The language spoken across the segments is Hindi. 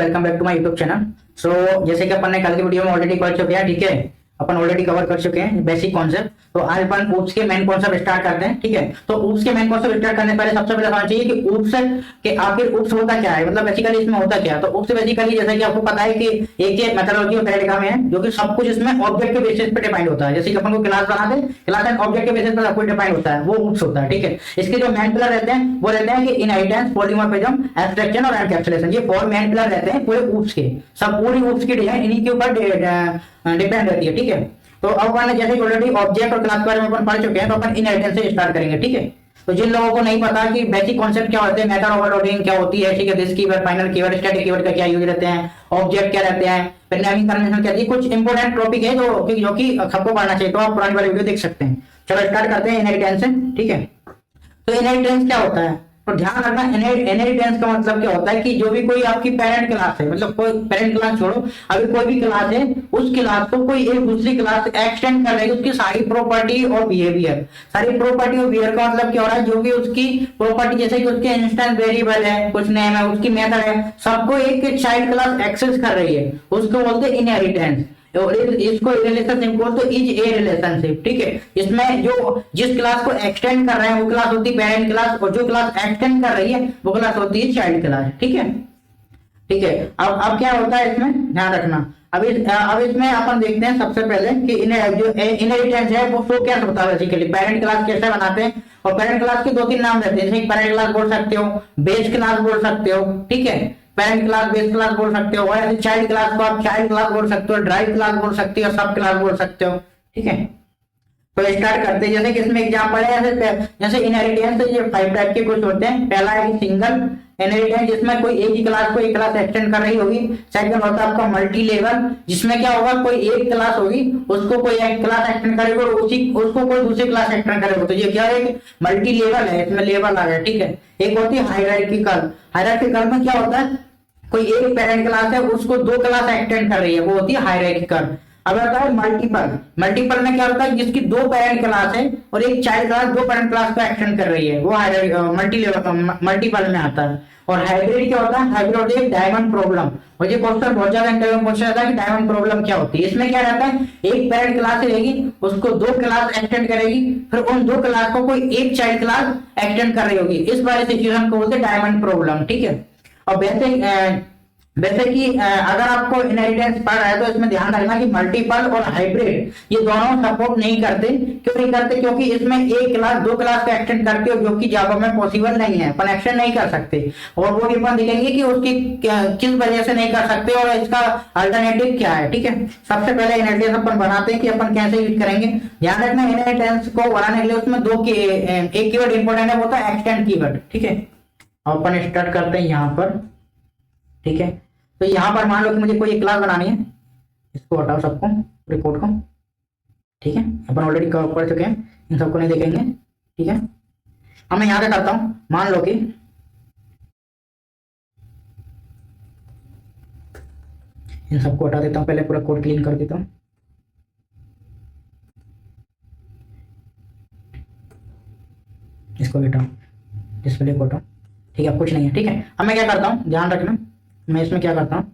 Welcome back to my YouTube channel. So जैसे कि अपन ने कल की वीडियो में ऑलरेडी कर चुके हैं, ठीक है, अपन ऑलरेडी कवर कर चुके हैं बेसिक कॉन्सेप्ट। तो आज अपन ऊप्स के मेन कॉन्सेप्ट स्टार्ट करते हैं, ठीक है। तो ऊप्स के मेन कॉन्सेप्ट स्टार्ट करने से पहले सबसे पहले समझना चाहिए कि ऊप्स के आखिर ऊप्स होता क्या है, मतलब बेसिकली इसमें होता क्या है। तो ऊप्स बेसिकली जैसा कि आपको पता है कि एक ये मेथोडोलॉजी ऑफ पैराडिग्मा में है, जो कि सब कुछ इसमें ऑब्जेक्ट के बेसिस पे डिपेंड होता है। जैसे कि अपन को क्लास बनाते हैं, क्लास एंड ऑब्जेक्ट के बेसिस पे सब कुछ डिपेंड होता है, वो ऊप्स होता है, ठीक है। इसके जो मेन पिलर रहते हैं वो रहते हैं कि इनहेरिटेंस, पॉलीमॉर्फिज्म, एब्स्ट्रैक्शन और एनकैप्सुलेशन। ये 4 मेन पिलर रहते हैं पूरे ऊप्स के। सब पूरी ऊप्स की डिजाइन इन्हीं के ऊपर डिपेंड रहती है, ठीक है। तो अब अपन जैसे ऑलरेडी ऑब्जेक्ट और क्लास के बारे में अपन पढ़ चुके हैं, तो अपन इनहेरिटेंस से स्टार्ट करेंगे, ठीक है। तो जिन लोगों को नहीं पता कि बेसिक कॉन्सेप्ट क्या होते हैं, मेथड ओवरलोडिंग क्या होती है, ठीक है, this keyword, final keyword, static keyword का क्या यूज रहते हैं, ऑब्जेक्ट क्या रहते हैं, फिर नेमिंग कन्वेंशन क्या है, कुछ इंपोर्टेंट टॉपिक है जो कि सबको पढ़ना चाहिए। तो आप पुरानी वाली वीडियो देख सकते हैं। चलो स्टार्ट करते हैं इनहेरिटेंस से, ठीक है। तो इनहेरिटेंस क्या होता है, तो ध्यान रखना, इनहेरिटेंस का मतलब क्या होता है कि जो भी कोई आपकी पेरेंट क्लास है, मतलब कोई पेरेंट क्लास छोड़ो, अभी कोई भी क्लास है, उस क्लास को कोई एक दूसरी क्लास एक्सटेंड कर रही है, उसकी सारी प्रॉपर्टी और बिहेवियर। सारी प्रॉपर्टी और बिहेवियर का मतलब क्या हो रहा है, जो भी उसकी प्रॉपर्टी, जैसे कि उसके इंस्टेंस वेरिएबल है, कुछ नेम है, उसकी मेथड है, सबको एक चाइल्ड क्लास एक्सेस कर रही है, उसको बोलते हैं इनहेरिटेंस। और इसको रिलेशनशिप को तो इज ए रिलेशनशिप, ठीक है। इसमें जो जिस क्लास को एक्सटेंड कर रहे हैं वो क्लास होती है पेरेंट क्लास, और जो क्लास एक्सटेंड कर रही है वो क्लास होती है चाइल्ड क्लास, ठीक है, ठीक है। अब क्या होता है इसमें, ध्यान रखना। अब इसमें अपन देखते हैं सबसे पहले कि जो इनहेरिटेंस है वो क्या होता है। बेसिकली पेरेंट क्लास कैसे बनाते हैं, और पेरेंट क्लास के 2-3 नाम रहते हैं। जैसे पेरेंट क्लास बोल सकते हो, बेस क्लास बोल सकते हो, ठीक है, पेरेंट क्लास, बेस क्लास बोल सकते हो, और चाइल्ड क्लास को आप चाइल्ड क्लास बोल सकते हो, ड्राइव क्लास बोल सकते हो, सब क्लास बोल सकते हो, ठीक है। तो स्टार्ट करते हैं। जैसे कि इसमें एग्जांपल है, जैसे इनहेरिटेंस ये 5 टाइप के कुछ होते हैं। पहला है सिंगल इनहेरिटेंस, जिसमें कोई एक ही क्लास को एक क्लास एक्सटेंड कर रही होगी। सेकंड होता है आपका मल्टी लेवल, जिसमें क्या होगा, कोई एक क्लास होगी, उसको कोई एक क्लास एक्सटेंड करेगा और उसको कोई दूसरी क्लास एक्सटेंड करेगा। तो ये क्या है, मल्टी लेवल है, इसमें लेवल आ गया, ठीक है। एक होती है हायरार्किकल। हायरार्किकल में क्या होता है, कोई एक पेरेंट क्लास है, उसको 2 क्लास एक्सटेंड कर रही है, वो होती है हायरार्किकल। अब आता है मल्टीपल। मल्टीपल में क्या होता है, जिसकी 2 पेरेंट क्लास है और एक चाइल्ड क्लास 2 पेरेंट क्लास को एक्सटेंड कर रही है, वो मल्टीपल में आता है। और हाइब्रिड क्या होता है, हाइब्रिड होती है डायमंड प्रॉब्लम। और ये क्वेश्चन बहुत ज्यादा इंटरव्यू में पूछा जाता है कि डायमंड प्रॉब्लम क्या होती है। इसमें क्या रहता है, एक पेरेंट क्लास रहेगी, उसको 2 क्लास एक्सटेंड करेगी, फिर उन 2 क्लास को कोई एक चाइल्ड क्लास एक्सटेंड कर रही होगी। इस वाले सिचुएशन को बोलते हैं डायमंड प्रॉब्लम, ठीक है। और वैसे कि अगर आपको इनहेरिटेंस पढ़ रहा है तो इसमें ध्यान रखना कि मल्टीपल और हाइब्रिड ये दोनों सपोर्ट नहीं करते। क्यों नहीं करते, क्योंकि इसमें एक क्लास 2 क्लास का एक्सटेंड करते हो, जो कि जावा में पॉसिबल नहीं है, अपन एक्सटेंड नहीं कर सकते। और वो भी अपन देखेंगे कि उसकी किस वजह से नहीं कर सकते और इसका अल्टरनेटिव क्या है, ठीक है। सबसे पहले इनहेरिटेंस अपन बनाते हैं कि अपन कैसे यूज करेंगे। ध्यान रखना, इनहेरिटेंस को बनाने के लिए उसमें एक कीवर्ड इंपॉर्टेंट है, वो होता है एक्सटेंड कीवर्ड, ठीक है। अपन स्टार्ट करते हैं यहाँ पर, ठीक है। तो यहां पर मान लो कि मुझे कोई एक क्लास बनानी है, इसको हटाओ सबको, रिकॉर्ड को, ठीक है। अपन ऑलरेडी कवर कर चुके हैं, इन सबको नहीं देखेंगे, ठीक है। अब मैं यहां क्या करता हूं, मान लो कि इन सबको हटा देता हूं, पहले पूरा कोड क्लीन कर देता हूं। इसको हटाओ, डिस्प्ले को हटाओ, ठीक है, अब कुछ नहीं है, ठीक है। अब मैं क्या करता हूं, ध्यान रखना, मैं इसमें क्या करता हूं,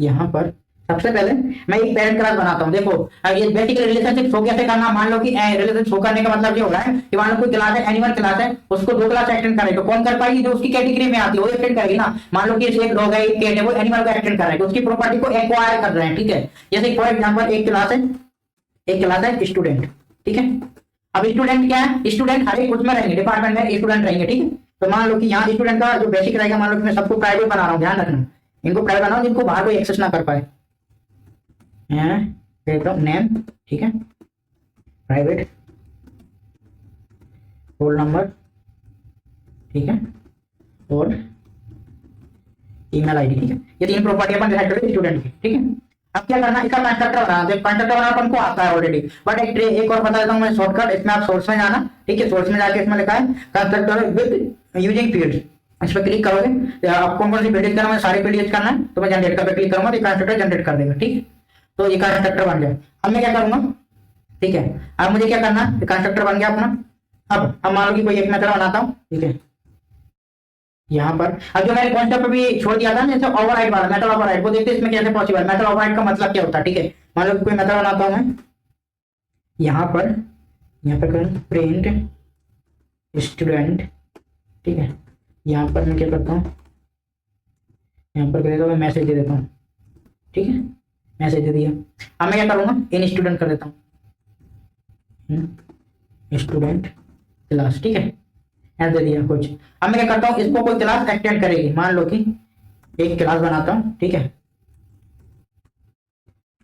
यहाँ पर सबसे पहले मैं एक पेरेंट क्लास बनाता हूं। देखो ये बेसिकली रिलेशनशिप शो कैसे करना, मान लो कि रिलेशनशिप शो करने का मतलब ये हो रहा है कि मान लो कोई क्लास है, एनिमल क्लास है, उसको 2 क्लास एक्सटेंड करेगी, तो कौन कर पाएगी, जो उसकी कैटेगरी में आती है वो एक्सटेंड करेगी ना। मान लो कि एक डॉग है, एक कैट है, वो एनिमल को एक्सटेंड कर रहा है, तो उसकी प्रॉपर्टी को एक्वायर कर रहे हैं, ठीक है। जैसे फॉर एग्जाम्पल एक क्लास है स्टूडेंट, ठीक है। अब स्टूडेंट क्या है, स्टूडेंट हर एक उसमें रहेंगे, डिपार्टमेंट में स्टूडेंट रहेंगे, ठीक है। तो मान लो कि यहाँ स्टूडेंट का जो बेसिक रहेगा, मान लो कि मैं सबको प्राइवेट बना रहा हूँ, ध्यान रखना, इनको प्राइवेट बनाओ जिनको बाहर कोई एक्सेस ना कर पाए। नेम, ठीक है, प्राइवेट, रोल नंबर, ठीक है, और ईमेल आईडी, ठीक है। ये 3 प्रॉपर्टी अपन डिसाइड करते हैं स्टूडेंट की, ठीक है। अब क्या करना, इसका कंस्ट्रक्टर बनाना है। कंस्ट्रक्टर बनाना अपन को आता है ऑलरेडी, बट एक और बता देता हूं मैं शॉर्टकट। इसमें आप सोर्स में जाना, ठीक है, सोर्स में जाके इसमें लिखा है कंस्ट्रक्टर विद यूजिंग फील्ड्स, इस पर क्लिक करोगे, आपको कौन सी फील्ड करना है, सारी फील्ड यूज करना है, तो मैं जनरेट कर क्लिक करूंगा तो कंस्ट्रक्टर जनरेट कर देगा, ठीक है। तो ये कंस्ट्रक्टर बन गया। अब मैं क्या करूंगा, ठीक है, अब मुझे क्या करना है, कंस्ट्रक्टर बन गया अपना। अब मान लो कि कोई एक मेथड बनाता हूं, ठीक है, यहाँ पर अब जो मैंने कॉन्सेप्ट भी छोड़ दिया था ना, जैसे ओवरराइड वाला मेथड ओवरराइड, वो देखते हैं इसमें कैसे पॉसिबल है। मेथड ओवरराइड का मतलब क्या होता है, ठीक है। मान लो कोई मेथड बनाता हूँ मैं, यहाँ पर करूँ प्रिंट स्टूडेंट, ठीक है। यहाँ पर मैं क्या करता हूँ, यहाँ पर कर देता हूँ, मैं मैसेज दे देता हूँ, ठीक है। मैसेज दे दिया। अब मैं क्या करूँगा, इन स्टूडेंट कर देता हूँ, स्टूडेंट क्लास, ठीक है। ऐड दे दिया कुछ। अब मैं क्या करता हूँ, इसको कोई क्लास एक्सटेंड करेगी, मान लो कि एक क्लास बनाता हूँ, ठीक है।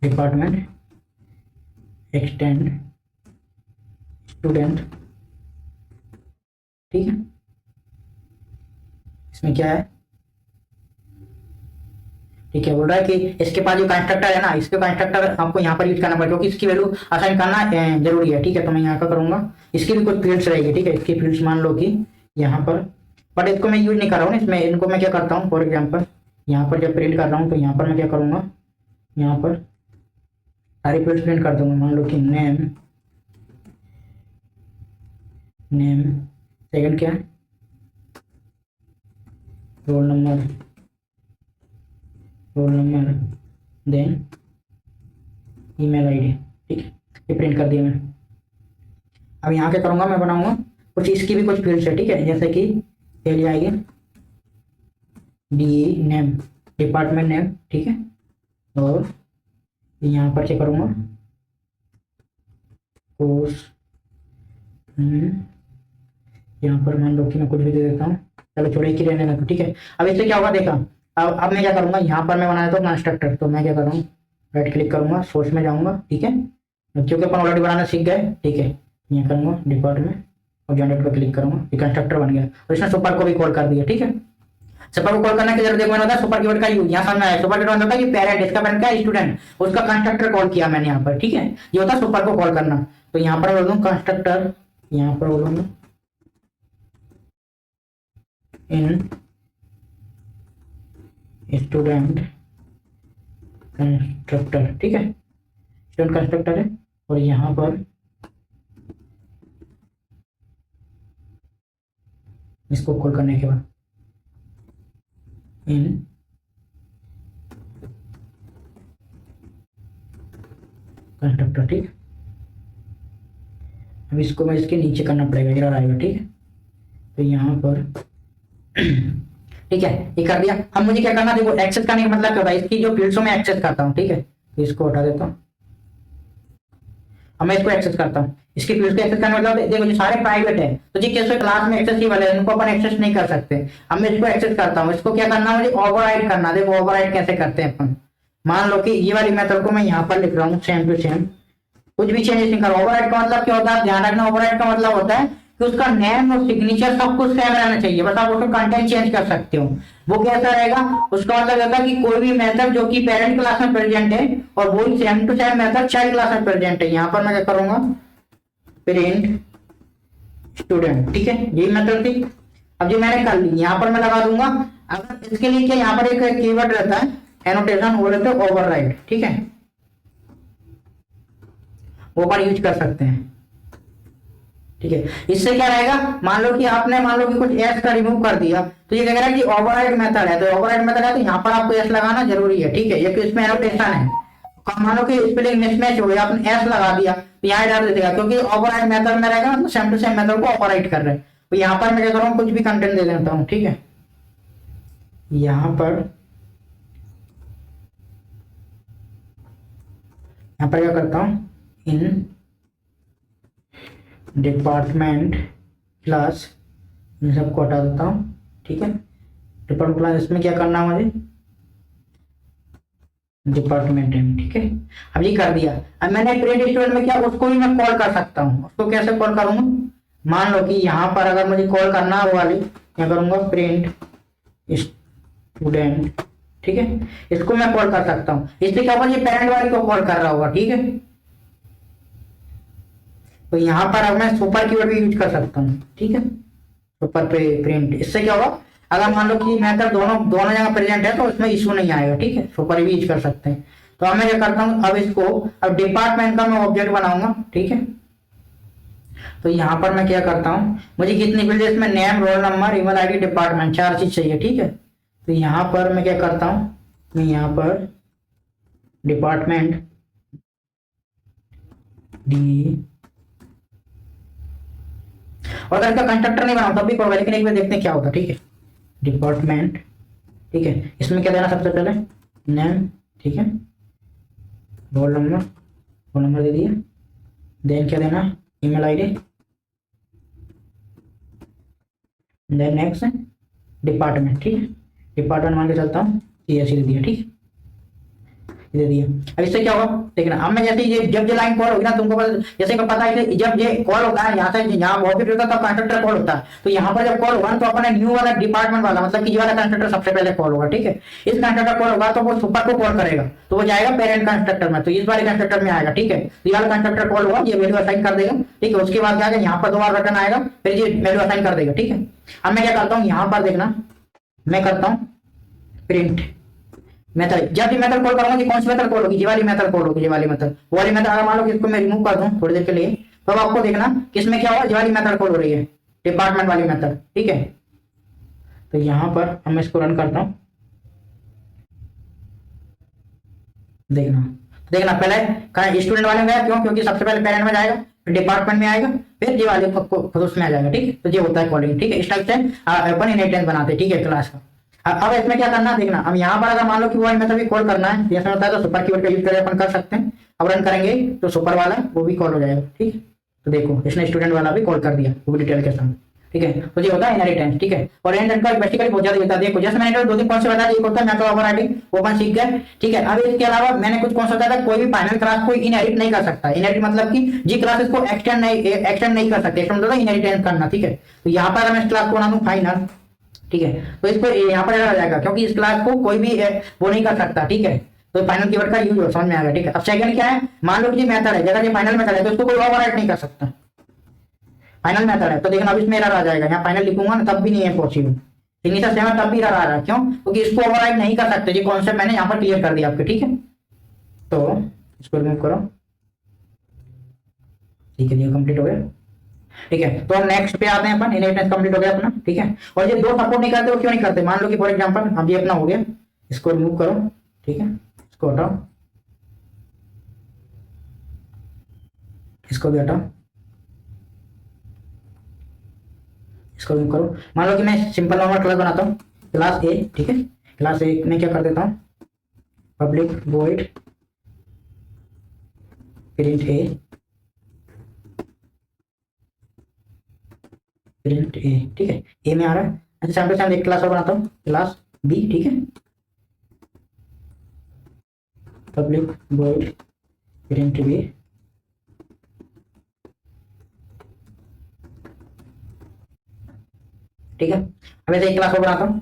डिपार्टमेंट एक्सटेंड स्टूडेंट, ठीक है। इसमें क्या है, ठीक है। बोल रहा है कि इसके पास जो कंस्ट्रक्टर है ना, इसके कंस्ट्रक्टर आपको यहाँ पर यूज करना पड़ेगा, क्योंकि इसकी वैल्यू असाइन करना जरूरी है, ठीक है। तो मैं यहाँ का करूंगा, इसकी भी कुछ फील्ड्स रहेगी, ठीक है। इसकी फील्ड्स मान लो कि यहाँ पर, बट इसको मैं यूज नहीं कर रहा हूँ इसमें। इनको मैं क्या करता हूँ, फॉर एग्जाम्पल यहाँ पर जब प्रिंट कर रहा हूँ तो यहाँ पर मैं क्या करूँगा, यहाँ पर सारी फील्ड्स प्रिंट कर दूंगा। मान लो कि नेम सेकंड क्या है, roll number then email ID, ठीक है। ये प्रिंट कर दिया मैं। अब यहाँ क्या करूँगा, मैं बनाऊंगा कुछ, इसकी भी कुछ फील्ड्स है, ठीक है। जैसे कि पहले आएगी डी नेम, डिपार्टमेंट नेम, ठीक है। और यहाँ पर क्या करूँगा, कोर्स, यहाँ पर मान लो कि मैं कुछ भी दे देता हूँ, चलो छोड़े की रहने लगा, ठीक है। अब इससे क्या होगा देखा, अब मैं क्या करूँगा, यहाँ पर मैं बना देता हूँ कंस्ट्रक्टर। तो मैं क्या कर रहा हूँ, राइट क्लिक करूँगा, सोर्स में जाऊँगा, ठीक है। क्योंकि अपन ऑलरेडी बनाना सीख गए, ठीक है। यहाँ करूँगा डिपार्टमेंट और जनरेट पर क्लिक करूँगा, ये कंस्ट्रक्टर बन गया। और इसने सुपर को भी कॉल कर दिया, ठीक है। सुपर को कॉल करने की जरूरत देखो, मैंने होता है सुपर कीवर्ड का यूज, यहाँ समझ आया। सुपर कीवर्ड होता है कि पेरेंट, इसका पेरेंट क्या है, स्टूडेंट, उसका कंस्ट्रक्टर कॉल किया मैंने यहाँ पर, ठीक है। ये होता है सुपर को कॉल करना। तो यहाँ पर बोल दूँ कंस्ट्रक्टर, यहाँ पर बोलूँगा इन स्टूडेंट कंस्ट्रक्टर, ठीक है। स्टूडेंट कंस्ट्रक्टर है। और यहाँ पर इसको कॉल करने के बाद इन कंस्ट्रक्टर, ठीक। अब इसको मैं इसके नीचे करना पड़ेगा, एरर आएगा, ठीक है। तो यहाँ पर ठीक है, ये कर दिया। अब मुझे क्या करना, देखो एक्सेस करने का मतलब क्या होता है, इसकी जो फील्ड्स में एक्सेस करता हूँ, ठीक है। तो इसको हटा देता हूँ। अब मैं इसको एक्सेस करता हूँ, इसकी फील्ड्स को एक्सेस करने का मतलब देखो, जो सारे प्राइवेट है तो जी कैसे क्लास में एक्सेसिबल है, इनको अपन एक्सेस नहीं कर सकते। अब मैं इसको एक्सेस करता हूँ, इसको क्या करना, मुझे ओवरराइड करना। देखो ओवरराइड कैसे करते हैं अपन, मान लो कि ये वाली मेथड को मैं यहाँ पर लिख रहा हूँ सेम टू सेम, कुछ भी चेंजेस नहीं करो। ओवरराइड का मतलब क्या होता है, ध्यान रखना। ओवरराइड का मतलब होता है कि उसका नेम और सिग्नेचर सब कुछ सेम रहना चाहिए, बस आप उसका कंटेंट चेंज कर सकते हो। वो कैसा रहेगा, उसका मतलब होता है कि कोई भी मेथड जो कि पेरेंट क्लास में प्रेजेंट है और वही same to same method child class में प्रेजेंट है। यहाँ पर मैं क्या करूंगा, प्रिंट स्टूडेंट, ठीक है। यही मेथड थी। अब जो मैंने कर ली, यहाँ पर मैं लगा दूंगा। अगर इसके लिए क्या, यहाँ पर एक कीवर्ड रहता है एनोटेशन, वो रहता है ओवरराइड, ठीक है। वो अपन यूज कर सकते हैं, ठीक है। इससे क्या रहेगा, मान लो कि आपने कुछ एस का रिमूव कर दिया, तो ये कह रहा है कि ओवरराइड मेथड है। तो ओवरराइड मेथड है तो यहाँ पर आपको एस लगाना जरूरी है, ठीक है। ये तो इसमें एनोटेशन है। मान लो कि स्पेलिंग मिसमैच हो गया, आपने एस लगा दिया तो यहाँ डाल देगा, क्योंकि ओवरराइड मेथड में रहेगा, मतलब सेम टू सेम मेथड को ओवरराइड कर रहे हैं। तो यहाँ पर मैं क्या करूँ, कुछ भी कंटेंट दे देता हूँ, ठीक है। यहाँ पर क्या करता हूँ, इन डिपार्टमेंट क्लास, इन सबको हटा देता हूँ, ठीक है। डिपार्टमेंट क्लास, इसमें क्या करना है मुझे, डिपार्टमेंट नेम, ठीक है। अब ये कर दिया। अब मैंने प्रिंट स्टूडेंट में क्या, उसको भी मैं कॉल कर सकता हूँ। उसको कैसे कॉल करूंगा, मान लो कि यहाँ पर अगर मुझे कॉल करना है वो वाली, क्या करूंगा, प्रिंट स्टूडेंट, ठीक है। इसको मैं कॉल कर सकता हूँ। इससे क्या होगा, ये पेरेंट वाली को कॉल कर रहा होगा, ठीक है। तो यहाँ पर अब मैं सुपर कीवर्ड भी यूज कर सकता हूँ, ठीक है। सुपर पे प्रिंट, इससे क्या होगा, अगर मान लो कि मेथड दोनों जगह प्रेजेंट है तो इसमें इशू नहीं आएगा, ठीक है। सुपर भी यूज कर सकते हैं। तो अब मैं क्या करता हूँ, अब इसको, अब डिपार्टमेंट का मैं ऑब्जेक्ट बनाऊंगा, ठीक है। तो यहाँ पर मैं क्या करता हूँ, मुझे कितनी फील्ड है इसमें, name, roll number, email ID, department, 4 चीज चाहिए, ठीक है। तो यहाँ पर मैं क्या करता हूँ, मैं यहाँ पर डिपार्टमेंट डी, और अगर इसका कंस्ट्रक्टर नहीं बनाऊँ तब भी होगा, लेकिन एक बार देखते हैं क्या होता है, ठीक है। डिपार्टमेंट, ठीक है, इसमें क्या देना सबसे पहले, नेम, ठीक है, रोल नंबर दे दिया, देन क्या देना, email ID, then next department, ठीक है, डिपार्टमेंट मान के चलता हूँ, सीएससी दे दिया, ठीक है, दे दिया। अब इससे क्या होगा देखना, अब मैं जैसे ये जब ये लाइन कॉल होगी ना, तुमको जैसे को पता है कि जब ये कॉल होता है यहाँ से, यहाँ ऑब्जेक्ट होता है तब कंस्ट्रक्टर कॉल होता है, तो यहाँ पर जब कॉल होगा तो अपने न्यू वाला डिपार्टमेंट वाला, मतलब कि ये वाला कंस्ट्रक्टर सबसे पहले कॉल होगा, ठीक है। इस कंस्ट्रक्टर कॉल होगा तो वो सुपर को कॉल करेगा, तो वो जाएगा पेरेंट कंस्ट्रक्टर में, तो इस वाले कंस्ट्रक्टर में आएगा, ठीक है। ये वाला कंस्ट्रक्टर कॉल हुआ, ये वैल्यू असाइन कर देगा, ठीक है। उसके बाद क्या है, यहाँ पर 2 बार बटन आएगा, फिर ये वैल्यू असाइन कर देगा, ठीक है। अब मैं क्या करता हूँ, यहाँ पर देखना, मैं करता हूँ प्रिंट मेथड। जब भी मेथड कॉल करूंगा, कौन सी मेथड कॉल होगी, ये वाली मेथड कॉल होगी, ये वाली मेथड, वो वाली मेथड अगर मान लो कि इसको मैं रिमूव कर दूं थोड़ी देर के लिए, तो अब आपको देखना किसमें क्या होगा, ये वाली मेथड कॉल हो रही है, डिपार्टमेंट वाली मेथड, ठीक है। तो यहां पर हम इसको रन करता हूं, देखना पहले स्टूडेंट वाले में गया, क्यों, क्योंकि सबसे पहले पेरेंट में जाएगा, फिर डिपार्टमेंट में आएगा, फिर ये वाले खुद उसमें आ जाएगा, ठीक है। तो ये होता है कॉलिंग, ठीक है। इस टाइप से अपन इनहेरिटेंस बनाते हैं, ठीक है, क्लास का। अब इसमें क्या करना देखना, अब यहाँ पर अगर मान लो कि वो मेथड भी कॉल करना है, जैसे होता है तो सुपर कीवर्ड का यूज करके अपन कर सकते हैं। अब रन करेंगे तो सुपर वाला वो भी कॉल हो जाएगा, ठीक है। तो देखो इसने स्टूडेंट वाला भी कॉल कर दिया, वो भी डिटेल के साथ, ठीक है। तो ये होता है इनहेरिटेंस, ठीक है। और इनहेरिटेंस का बेसिकली बहुत ज्यादा होता है, देखो जैसे मैंने 2-3 कॉन्सेप्ट बताया, एक होता है मैथड ओवरराइडिंग, वो अपन सीख गए, ठीक है। अब इसके अलावा मैंने कुछ कॉन्सेप्ट बताया, कोई भी फाइनल क्लास कोई इनहेरिट नहीं कर सकता। इनहेरिट मतलब कि जी क्लासेस को एक्सटेंड नहीं कर सकते, एक्सटेंड मतलब इनहेरिटेंस करना, ठीक है। तो यहाँ पर अगर मैं इस क्लास को बना दूं फाइनल, ठीक है, तो इसको यहाँ पर आ जाएगा, क्योंकि इस क्लास को कोई भी वो नहीं कर सकता, ठीक है। तो फाइनल कीवर्ड का यूज हो, समझ में आ गया, ठीक है। अब सेकंड क्या है, मान लो कि मेथड है, जगह ये फाइनल मेथड है, तो इसको कोई ओवरराइड नहीं कर सकता, फाइनल मेथड है। तो देखना अब इसमें एरर आ जाएगा, यहाँ फाइनल लिखूंगा ना तब भी नहीं है पॉसिबल, सिग्नेचर सेम तब भी एरर आ रहा है, क्यों, क्योंकि इसको ओवरराइड नहीं कर सकते। ये कॉन्सेप्ट मैंने यहाँ पर क्लियर कर दिया आपके, ठीक है। तो इसको रिमूव करो, ठीक है, ये कंप्लीट हो गया, ठीक है। तो हम नेक्स्ट पे आते हैं अपन, इनहेरिटेंस कंप्लीट हो गया अपना, ठीक है। और ये 2 सपोर्ट नहीं करते, वो क्यों नहीं करते, मान लो कि फॉर एग्जांपल अब ये अपना हो गया, इसको रिमूव करो, ठीक है, इसको हटाओ, इसको भी हटाओ, इसको रिमूव करो। मान लो कि मैं सिंपल नॉर्मल क्लास बनाता हूँ, क्लास ए, ठीक है। क्लास ए में क्या कर देता हूँ, पब्लिक वॉइड प्रिंट ए, प्रिंट ए, ठीक है, ए में आ रहा है। अच्छा सैम्पल से एक क्लास और बनाता हूँ, क्लास बी, ठीक है, पब्लिक वॉइड प्रिंट बी, ठीक है। अब ऐसे एक क्लास और बनाता हूँ,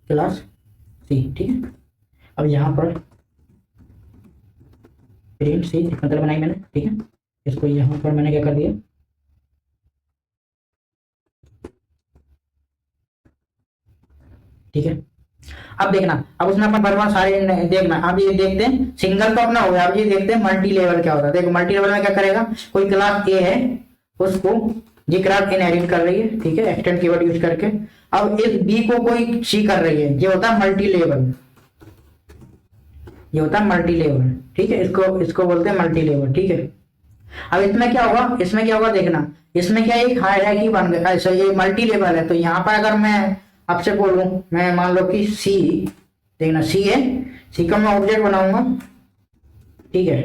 क्लास सी, ठीक है। अब यहाँ पर प्रिंट सी मतलब बनाई मैंने, ठीक है। इसको यहाँ पर मैंने क्या कर दिया, ठीक है। अब देखना, अब उसमें अपन बार सारे देखना, अब ये देखते हैं सिंगल तो अपना हो गया, अब ये देखते हैं मल्टी लेवल क्या होता है। देखो मल्टी लेवल में क्या करेगा, कोई क्लास ए है, उसको जी क्लास इनहेरिट कर रही है, ठीक है, एक्सटेंड कीवर्ड यूज करके। अब इस बी को कोई सी कर रही है, ये होता है मल्टी लेवल, ये होता है मल्टी लेवल, ठीक है। इसको बोलते हैं मल्टी लेवल, ठीक है। अब इसमें क्या होगा, इसमें क्या होगा देखना, इसमें क्या एक हायरार्की बन गया, ऐसा ये मल्टी लेवल है। तो यहाँ पर अगर मैं आपसे बोलूं, मैं मान लो कि सी, देखना सी है, सी का मैं ऑब्जेक्ट बनाऊंगा, ठीक है,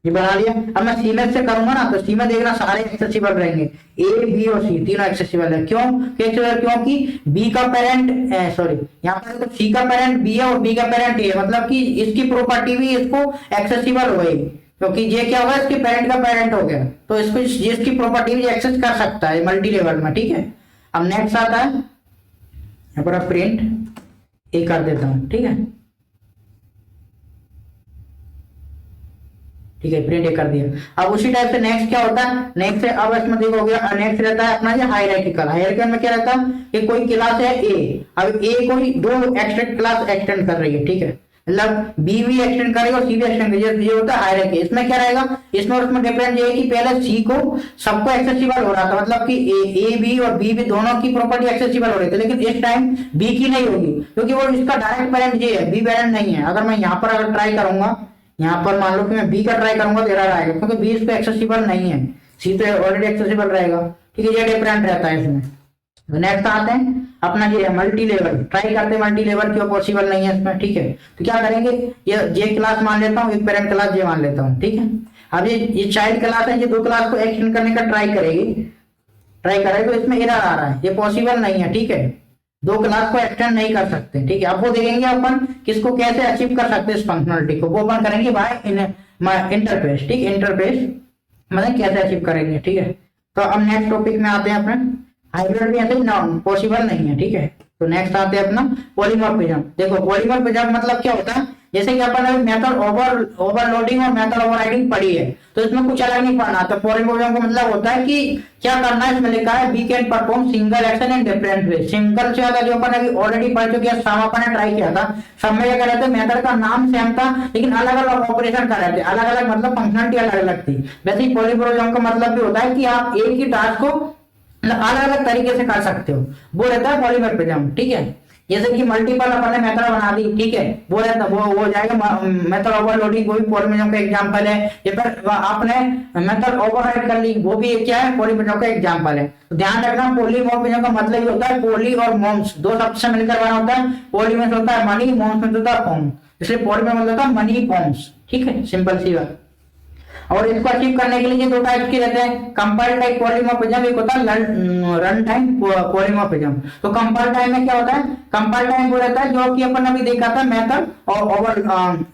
ये बना लिया। अब मैं सी में से करूंगा ना, तो सी में देखना सारे एक्सेसिबल रहेंगे, ए बी और सी तीनों एक्सेसिबल है। क्यों क्योंकि बी का पेरेंट सॉरी यहाँ पर तो सी का पेरेंट बी है और बी का पेरेंट ए है, मतलब कि इसकी प्रॉपर्टी भी इसको एक्सेसिबल हो गई, क्योंकि ये क्या होगा, इसके पेरेंट का पेरेंट हो गया, तो इसको इसकी प्रॉपर्टी भी एक्सेस कर सकता है मल्टी लेवल में, ठीक है। अब नेक्स्ट आता है, यहाँ पर प्रिंट ए कर देता हूं, ठीक है, ठीक है, प्रिंट ए कर दिया। अब उसी टाइप से नेक्स्ट क्या होता है, नेक्स्ट है, अब इसमें देखो हो गया, नेक्स्ट रहता है अपना ये हायरार्किकल। हायरार्किकल में क्या रहता है कि कोई क्लास है ए, अब ए कोई 2 एक्सटेंड क्लास एक्सटेंड कर रही है, ठीक है। मतलब बी भी एक्सटेंड करेगा और सी भी एक्सटेंड करेगा, ये होता है हायरार्की। इसमें क्या रहेगा, इसमें और उसमें डिफरेंस ये है कि पहले सी को सबको एक्सेसिबल हो रहा था, मतलब कि ए बी और बी भी दोनों की प्रॉपर्टी एक्सेसिबल हो रही थी, लेकिन इस टाइम बी की नहीं होगी, क्योंकि वो इसका डायरेक्ट पेरेंट ये है, बी पेरेंट नहीं है। अगर मैं यहाँ पर अगर ट्राई करूंगा, यहाँ पर मान लो कि मैं बी का ट्राई करूंगा तो एरर आएगा, क्योंकि बी इस पे एक्सेसिबल नहीं है, सी तो ऑलरेडी एक्सेसिबल रहेगा। ठीक है, ये डिफरेंट रहता है इसमें। नेक्स्ट आते हैं अपना ये मल्टी लेवल, ट्राई करते हैं मल्टी लेवल, क्यों पॉसिबल नहीं है इसमें। ठीक है, तो क्या करेंगे, ये जे क्लास मान लेता हूँ, एक पेरेंट क्लास जे मान लेता हूँ। ठीक है, अब ये चाइल्ड क्लास है, ये दो क्लास को एक्सटेंड करने का ट्राई करेगी, ट्राई करेगी तो इसमें एरर आ रहा है, ये पॉसिबल नहीं है। ठीक है, दो क्लास को एक्सटेंड नहीं कर सकते। ठीक है, अब वो देखेंगे अपन किसको कैसे अचीव कर सकते हैं इस फंक्शनलिटी को, वो अपन करेंगे बाय इंटरफेस। ठीक, इंटरफेस मतलब कैसे अचीव करेंगे। ठीक है, तो अब नेक्स्ट टॉपिक में आते हैं अपने हाइब्रिड भी ऐसे नॉन पॉसिबल नहीं है। ठीक है, तो नेक्स्ट आते हैं अपना पॉलीमॉर्फिज्म। देखो पॉलीमॉर्फिज्म मतलब क्या होता है, जैसे कि अपन अभी मेथड ओवरलोडिंग और मेथड ओवरराइडिंग पढ़ी है, तो इसमें कुछ अलग नहीं पढ़ना। तो पॉलीमॉर्फिज्म का मतलब होता है कि क्या करना है, इसमें लिखा है we can perform single action in different way. Single से ज्यादा जो अपन अभी ऑलरेडी पढ़ चुके हैं, सब अपन ने ट्राई किया था, सब में क्या कर रहे थे, मेथड का नाम सेम था लेकिन अलग अलग ऑपरेशन कर रहे थे, अलग अलग मतलब फंक्शनलिटी अलग अलग थी। वैसे ही पॉलीमॉर्फिज्म का मतलब भी होता है कि आप एक ही टास्क को अलग अलग तरीके से कर सकते हो, वो रहता है पॉलीमॉर्फिज्म। ठीक है, जैसे कि मल्टीपल अपन ने मेथड बना दी, ठीक है, वो रहता वो हो जाएगा मेथड ओवरलोडिंग, वो भी पॉलीमॉर्फिज्म का एग्जांपल है। ये पर आपने मेथड ओवरराइड कर ली, वो भी क्या है, पॉलीमॉर्फिज्म का एग्जांपल है। तो ध्यान रखना, पॉलीमॉर्फिज्म का मतलब ये होता है पॉली और मॉम्स दो शब्द से मिलकर बना होता है। पॉली में होता है मनी, मॉम्स में होता है फॉर्म, इसलिए पॉली में मतलब होता है मनी फॉर्म्स। ठीक है, सिंपल सी बात। और इसको अचीव करने के लिए दो टाइप के रहते हैं, कंपाइल टाइप पॉलीमॉर्फिज्म, एक होता है रन टाइम पॉलीमॉर्फिज्म। तो कंपाइल टाइम में क्या होता है, कंपाइल टाइम वो रहता है जो कि अपन अभी देखा था मेथड और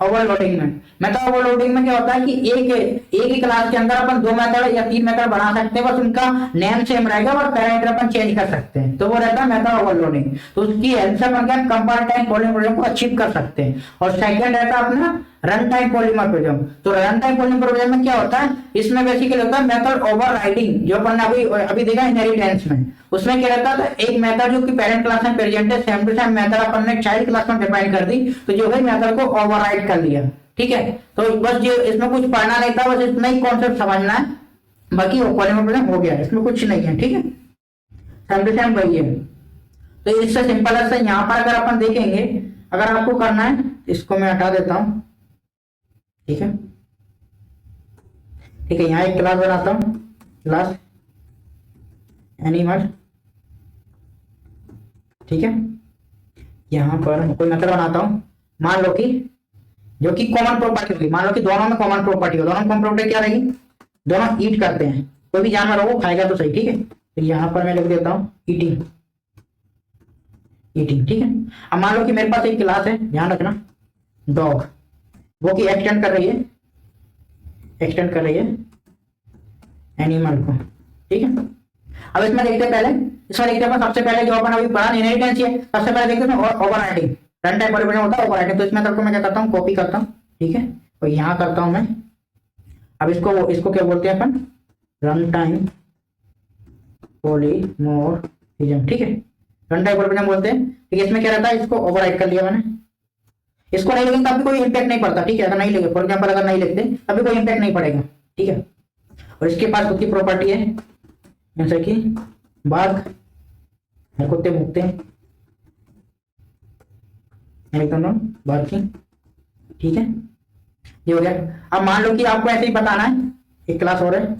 ओवरलोडिंग में। मेथड ओवरलोडिंग में क्या होता है कि एक ही क्लास के अंदर अपन दो मेथड या तीन मेथड बना सकते हैं, बस उनका नेम सेम रहेगा और पैरामीटर अपन चेंज कर सकते हैं, तो वो रहता है मेथड ओवरलोडिंग। तो उसकी हेल्प से अपन क्या कंपाइल टाइम पॉलीमॉर्फिज्म को अचीव कर सकते हैं। और सेकंड रहता है अपना रन टाइम पॉलीमॉर्फिज्म। तो रन टाइम पॉलीमॉर्फिज्म में क्या होता है, इसमें बेसिकली होता है मेथड ओवरराइडिंग, जो अपन अभी देखा इनहेरिटेंस में। उसमें क्या रहता है, एक मेथड जो कि पेरेंट क्लास में प्रेजेंट है, सेम टू सेम मेथड अपन ने चाइल्ड क्लास में डिफाइन कर दी, तो जो है मेथड को ओवरराइड कर लिया। ठीक है, तो बस ये इसमें कुछ पढ़ना नहीं था, बस इतना ही कॉन्सेप्ट समझना है, बाकी पॉलीमॉर्फिज्म हो गया, इसमें कुछ नहीं है। ठीक है, सेम टू सेम वही है। तो इससे सिंपल है, यहाँ पर अगर अपन देखेंगे, अगर आपको करना है, इसको मैं हटा देता हूं। ठीक है, ठीक है, यहाँ एक क्लास बनाता हूं, क्लास एनिमल। ठीक है, यहाँ पर कोई मेथड बनाता हूं, मान लो कि जो कि कॉमन प्रॉपर्टी होगी, मान लो कि दोनों में कॉमन प्रॉपर्टी हो, दोनों में कॉमन प्रॉपर्टी क्या रहेगी, दोनों ईट करते हैं, कोई भी जानवर हो वो खाएगा तो सही। ठीक है, तो यहाँ पर मैं लिख देता हूँ ईटिंग, ईटिंग। ठीक है, अब मान लो कि मेरे पास एक क्लास है, ध्यान रखना, डॉग, वो की एक्सटेंड कर रही है एनिमल को। ठीक है, अब इसमें देखते पहले, इसमें देखते हैं सबसे पहले जो अपन अभी पढ़ा इनहेरिटेंस है, सबसे पहले देखते हैं ओवरराइडिंग। रन टाइम पॉलीमॉर्फिज्म होता है ओवरराइडिंग, तो इसमें तो मैं क्या करता हूँ, कॉपी करता हूँ। ठीक है, और यहाँ करता हूँ मैं, अब इसको क्या बोलते हैं अपन, रन टाइम पॉलीमॉर्फिज्म। ठीक है, रन टाइम पॉलीमॉर्फिज्म बोलते हैं। ठीक है, इसमें क्या रहता है, इसको ओवरराइड कर लिया मैंने, इसको नहीं लिखेंगे तब भी कोई इंपैक्ट नहीं पड़ता। ठीक है, अगर नहीं लिखे, फॉर एग्जांपल अगर नहीं लिखते तभी कोई इंपैक्ट नहीं पड़ेगा। ठीक है, और इसके पास खुद की प्रॉपर्टी है, जैसे कि बाघ, कुत्ते भूखते हैं, बाघ की। ठीक है, ये हो गया। अब मान लो कि आपको ऐसे ही बताना है, एक क्लास और है,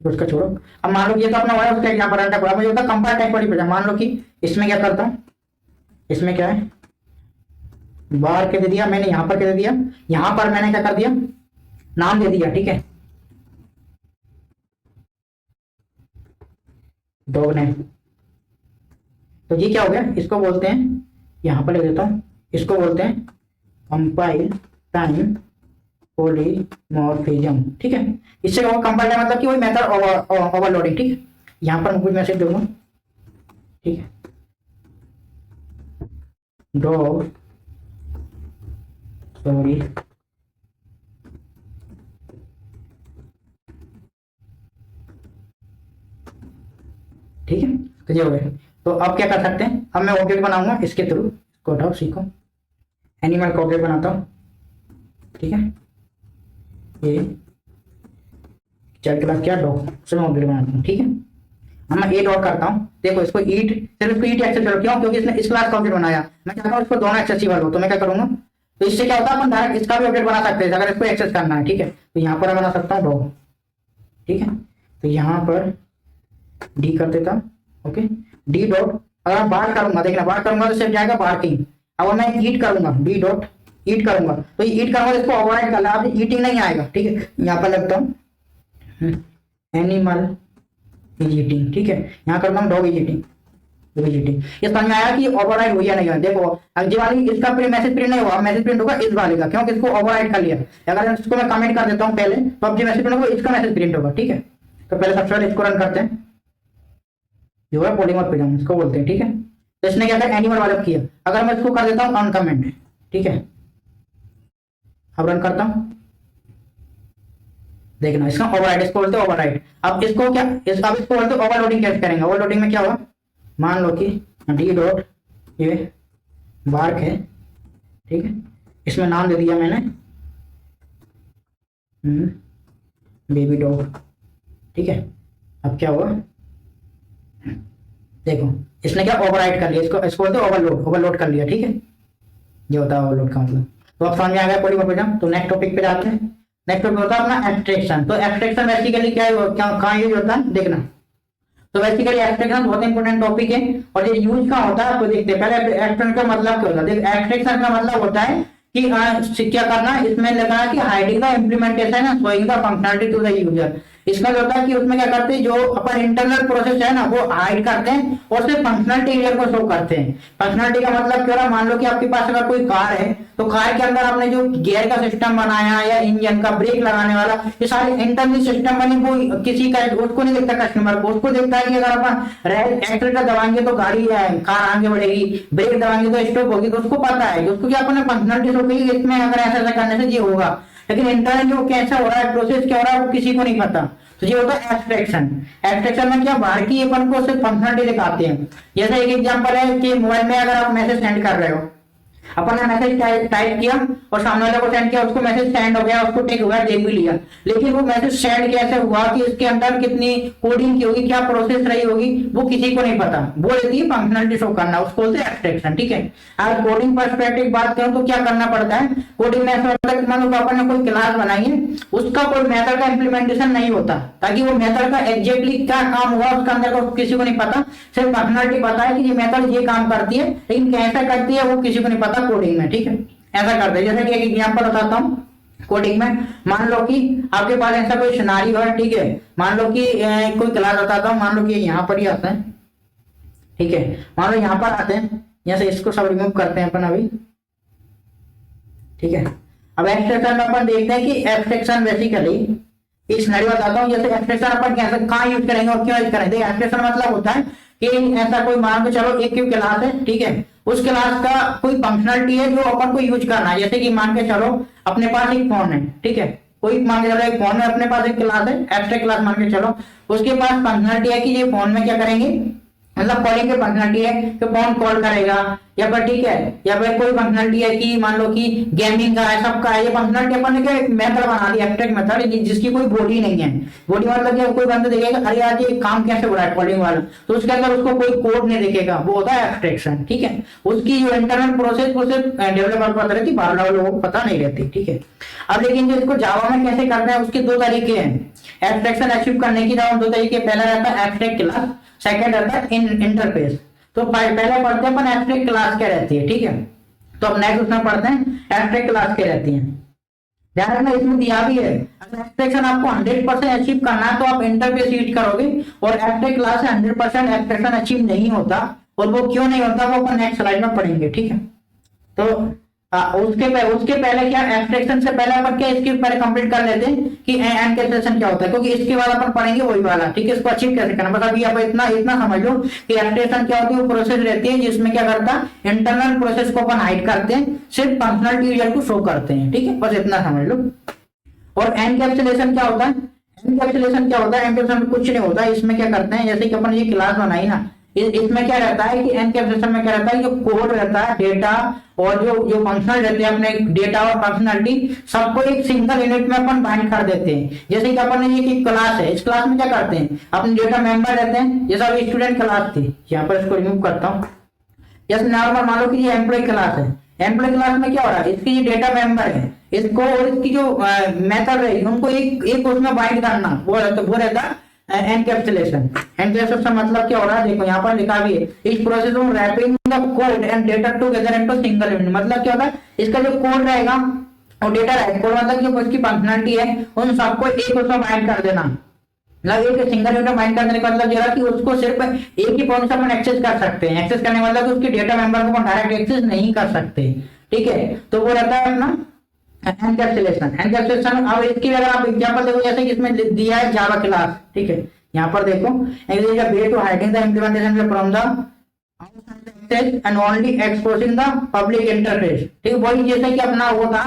उसका छोड़ो। अब मान लो कि ये तो अपना हुआ है, उसका एग्जांपल रन टाइम होता है कंपाइल टाइम पॉलीमॉर्फिज्म। मान लो कि इसमें क्या करता हूं, इसमें क्या है, बार के दे दिया मैंने, यहां पर क्या दे दिया, यहां पर मैंने क्या कर दिया, नाम दे दिया। ठीक है, डॉग नेम। तो ये क्या हो गया, इसको बोलते हैं, यहां पर लिख देता हूं, इसको बोलते हैं कंपाइल टाइम पॉलीमॉर्फिज्म। ठीक है, इससे कंपाइल टाइम मतलब कि वही मेथड ओवरलोडिंग। ठीक है, यहां पर मैं कुछ मैसेज दूंगा। ठीक है, डॉग सॉरी ठीक है, तो ये हो गया। तो अब क्या कर सकते हैं, अब मैं ऑब्जेक्ट बनाऊंगा इसके थ्रू, इसको हटाओ, सीखो एनिमल का ऑब्जेक्ट बनाता हूँ, ठीक है। ये चाइल्ड के बाद क्या डॉग, उससे मैं ऑब्जेक्ट बनाता हूँ, ठीक है। अब मैं ए डॉट करता हूँ, देखो इसको ईट, सिर्फ इसको ईट एक्सेस करो, क्यों? क्योंकि इसने इस क्लास का ऑब्जेक्ट बनाया, मैं चाहता हूँ इसको दोनों एक्सेसिबल हो, तो मैं क्या करूंगा, तो इससे क्या होता है अपन डायरेक्ट इसका भी ऑब्जेक्ट बना सकते हैं अगर इसको एक्सेस करना है, ठीक है। तो यहाँ पर मैं बना सकता हूँ डॉग, ठीक है। तो यहाँ पर डी कर देता हूँ, ओके, डी डॉट। अगर मैं बार करूंगा, देखना बार करूंगा तो सिर्फ जाएगा बार्किंग। अब मैं ईट करूंगा, डी डॉट ईट करूंगा, तो ईट करूंगा तो इसको ओवरराइड करना, अब ईटिंग नहीं आएगा, ठीक है। यहाँ पर लगता हूँ एनिमल इज ईटिंग, ठीक है। यहाँ करता हूँ डॉग इज ईटिंग, ये समझ में आया कि ओवरराइड हुई या नहीं हुआ। देखो अब ये वाली इसका मैसेज प्रिंट नहीं हुआ, मैसेज प्रिंट होगा इस वाले का, क्योंकि इसको ओवरराइड कर लिया। अगर इसको मैं कमेंट कर देता हूँ पहले, तो अब जो मैसेज प्रिंट होगा इसका मैसेज प्रिंट होगा, ठीक है। तो पहले सबसे पहले इसको रन करते हैं, जो है पॉलीमॉर्फ पिजामा इसको बोलते हैं, ठीक है। तो इसने क्या किया, एनिमल वाला किया। अगर मैं इसको कर देता हूँ अनकमेंट, ठीक है, अब रन करता हूँ, देखना इसका ओवरराइड, इसको बोलते हैं ओवरराइड। अब इसको क्या, अब इसको बोलते हैं ओवरलोडिंग कैसे करेंगे। ओवरलोडिंग में क्या होगा, मान लो कि डी डॉट ये बार्क है, ठीक है, इसमें नाम दे दिया मैंने बेबी डॉग, ठीक है। अब क्या हुआ, देखो इसने क्या ओवरराइड कर लिया, इसको बोलते हैं ओवरलोड कर लिया, ठीक है। ये होता है ओवरलोड का मतलब। तो अब समझ में आ गया पॉलीमॉर्फिज्म। तो नेक्स्ट टॉपिक पे जाते हैं। नेक्स्ट टॉपिक होता है अपना एब्स्ट्रैक्शन। तो एब्स्ट्रैक्शन बेसिकली क्या कहाँ यूज होता है, देखना। तो बेसिकली एब्स्ट्रैक्शन बहुत इंपॉर्टेंट टॉपिक है, और ये यूज कहाँ होता है आपको देखते हैं। पहले एब्स्ट्रैक्शन का मतलब क्या होता है, देखो एब्स्ट्रैक्शन का मतलब होता है कि क्या करना, इसमें लिखना कि hiding the implementation and showing the functionality to the user. इसका जो होता है कि उसमें क्या करते हैं, जो अपन इंटरनल प्रोसेस है ना वो हाइड करते हैं और सिर्फ फंक्शनलिटी एरिया को शो करते हैं। फंक्शनलिटी का मतलब क्या, मान लो कि आपके पास अगर कोई कार है, तो कार के अंदर आपने जो गियर का सिस्टम बनाया या इंजन का ब्रेक लगाने वाला, ये सारे इंटरनल सिस्टम बने, वो किसी का उसको नहीं देखता कस्टमर को, उसको देखता है कि अगर अपन एक्सीलेटर दबाएंगे तो गाड़ी कार आगे बढ़ेगी, ब्रेक दबाएंगे तो स्टॉप होगी, तो उसको पता है, उसको क्या अपने फंक्शनलिटी शो की इसमें अगर ऐसा करने से ये होगा। लेकिन इंटरनल जो कैसा हो रहा है, प्रोसेस क्या हो रहा है, वो किसी को नहीं पता। तो ये होता है एब्स्ट्रैक्शन। एब्स्ट्रैक्शन में क्या, बाहर की अपन को सिर्फ फंक्शनलिटी दिखाते हैं। जैसे एक एग्जांपल है कि मोबाइल में अगर आप मैसेज सेंड कर रहे हो, अपन ने मैसेज टाइप किया और सामने वाले को सेंड किया, उसको मैसेज सेंड हो गया, उसको टेक हुआ, देख भी लिया, लेकिन वो मैसेज सेंड कैसे हुआ, कि इसके अंदर कितनी कोडिंग की होगी, क्या प्रोसेस रही होगी, वो किसी को नहीं पता। वो रहती है फंक्शनलिटी शो करना, उसको बोलते हैं एब्स्ट्रैक्शन, ठीक है। अगर कोडिंग पर्सपेक्टिव बात करूं तो क्या करना पड़ता है, कोडिंग में ऐसा होता है कि मान लो अपन ने कोई क्लास बनाई है, उसका कोई मेथड का इंप्लीमेंटेशन नहीं होता, ताकि वो मेथड का एग्जैक्टली क्या काम हुआ उसका अंदर को किसी को नहीं पता, सिर्फ फंक्शनलिटी पता है कि ये मेथड ये काम करती है, लेकिन कैसे करती है वो किसी को नहीं पता कोडिंग में, ठीक है। ऐसा करते हैं, जैसे कि एक एग्जांपल बताता हूँ कोडिंग में। मान लो कि आपके पास ऐसा कोई सिनेरियो है, ठीक है, मान लो कि कोई क्लास बताता हूँ, मान लो कि यहाँ पर ही आता है, ठीक है, मान लो यहाँ पर आते हैं, यहाँ से इसको सब रिमूव करते हैं अपन अभी, ठीक है। अब एब्स्ट्रैक्शन में अपन देखते हैं कि एब्स्ट्रैक्शन बेसिकली इस सिनेरियो बताता हूँ, जैसे एब्स्ट्रैक्शन अपन कैसे कहाँ यूज करेंगे और क्यों यूज करेंगे। एब्स्ट्रैक्शन मतलब होता है कि ऐसा कोई मान के चलो एक क्लास है, ठीक है, उस क्लास का कोई फंक्शनलिटी है जो अपन को यूज करना है। जैसे कि मान के चलो अपने पास एक फोन है, ठीक है, कोई मान के चलो एक फोन है, अपने पास एक क्लास है, एब्स्ट्रैक्ट क्लास मान के चलो, उसके पास फंक्शनलिटी है कि ये फोन में क्या करेंगे, मतलब कॉलिंग की फंक्शनलिटी है कि फोन कॉल करेगा, या फिर ठीक है, या फिर कोई फंक्शनलिटी है कि मान लो कि गेमिंग का है, सबका है, ये फंक्शनलिटी अपन ने क्या एक मेथड बना दिया, एब्स्ट्रैक्ट मेथड, जिसकी कोई बॉडी नहीं है। बॉडी मतलब क्या, कोई बंदा देखेगा अरे यार ये काम कैसे हो रहा है कॉलिंग वाला, तो उसके अंदर उसको कोई कोड नहीं दिखेगा, वो होता है एब्स्ट्रैक्शन, ठीक है। उसकी जो इंटरनल प्रोसेस वो सिर्फ डेवलपर को पता रहती, बाहर लोगों को पता नहीं रहती, ठीक है। अब लेकिन जो इसको जावा में कैसे करना है, उसके दो तरीके हैं एब्स्ट्रैक्शन अचीव करने की, दो तरीके। पहला रहता है एब्स्ट्रैक्ट क्लास, सेकंड रहता है इंटरफेस। तो पहले पढ़ते हैं अपन एब्स्ट्रैक्ट क्लास क्या रहती है, ठीक है। तो अब नेक्स्ट उसमें पढ़ते हैं एब्स्ट्रैक्ट क्लास क्या रहती है। ध्यान रखना इसमें दिया भी है, अगर एब्स्ट्रैक्शन आपको 100% अचीव करना है तो आप इंटरफेस यूज करोगे, और एब्स्ट्रैक्ट क्लास से 100% एब्स्ट्रैक्शन अचीव नहीं होता, और वो क्यों नहीं होता वो अपन नेक्स्ट स्लाइड में पढ़ेंगे, ठीक है। तो उसके पहले क्या, एब्स्ट्रैक्शन से पहले अपन क्या इसके पहले कंप्लीट कर लेते हैं कि एनकैप्सुलेशन क्या होता है, क्योंकि इसके बाद अपन पढ़ेंगे वही वाला, ठीक है। इसको अचीव कैसे करना, बस अभी आप इतना समझ लो कि एब्स्ट्रैक्शन क्या होती है, वो प्रोसेस रहती है जिसमें क्या करता है, इंटरनल प्रोसेस को अपन हाइड करते हैं, सिर्फ फंक्शनलिटी यूजर को शो करते हैं, ठीक है, बस इतना समझ लो। और एनकैप्सुलेशन क्या होता है, एनकैप्सुलेशन क्या होता है, एनकैप्सुलेशन में कुछ नहीं होता, इसमें क्या करते हैं, जैसे कि अपन ये क्लास बनाई ना, इसमें क्या रहता है कि एनकैप्सुलेशन में क्या रहता है, जो कोड रहता है, डेटा और जो जो फंक्शनल रहते हैं अपने डेटा और फंक्शनलिटी सबको एक सिंगल यूनिट में अपन बाइंड कर देते हैं। जैसे कि अपन ने ये क्लास है, इस क्लास में क्या करते हैं, अपने डेटा मेंबर रहते हैं। जैसे अभी स्टूडेंट क्लास थी, यहाँ पर इसको रिमूव करता हूँ। जैसे नॉर्मल मान लो कि ये एम्प्लॉय क्लास है, एम्प्लॉय क्लास में क्या हो रहा है, इसकी जो डेटा मेंबर है इसको और इसकी जो मेथड है उनको एक उसमें बाइंड करना, वो रहता एनकैप्सुलेशन। एनकैप्सुलेशन मतलब क्या हो रहा है, देखो यहाँ पर लिखा भी है, इस process of wrapping the code and data together into single unit. मतलब क्या होता है, इसका जो कोड रहेगा और डेटा रहेगा, कोड मतलब जो उसकी फंक्शनलिटी है उन सबको एक उसमें बाइंड कर देना। मतलब एक सिंगल यूनिट बाइंड करने का मतलब यह कि उसको सिर्फ एक ही पॉइंट से अपन एक्सेस कर सकते हैं। एक्सेस करने मतलब उसके डेटा मेंबर को डायरेक्ट एक्सेस नहीं कर सकते, ठीक है। तो वो रहता है अपना एनकैप्सुलेशन। एनकैप्सुलेशन अब इसकी अगर आप एग्जांपल देखो, जैसे कि इसमें दिया है जावा क्लास, ठीक है। यहाँ पर देखो way to hiding the implementation from the access and only exposing the public interface, ठीक है। वही जैसे कि अपना वो था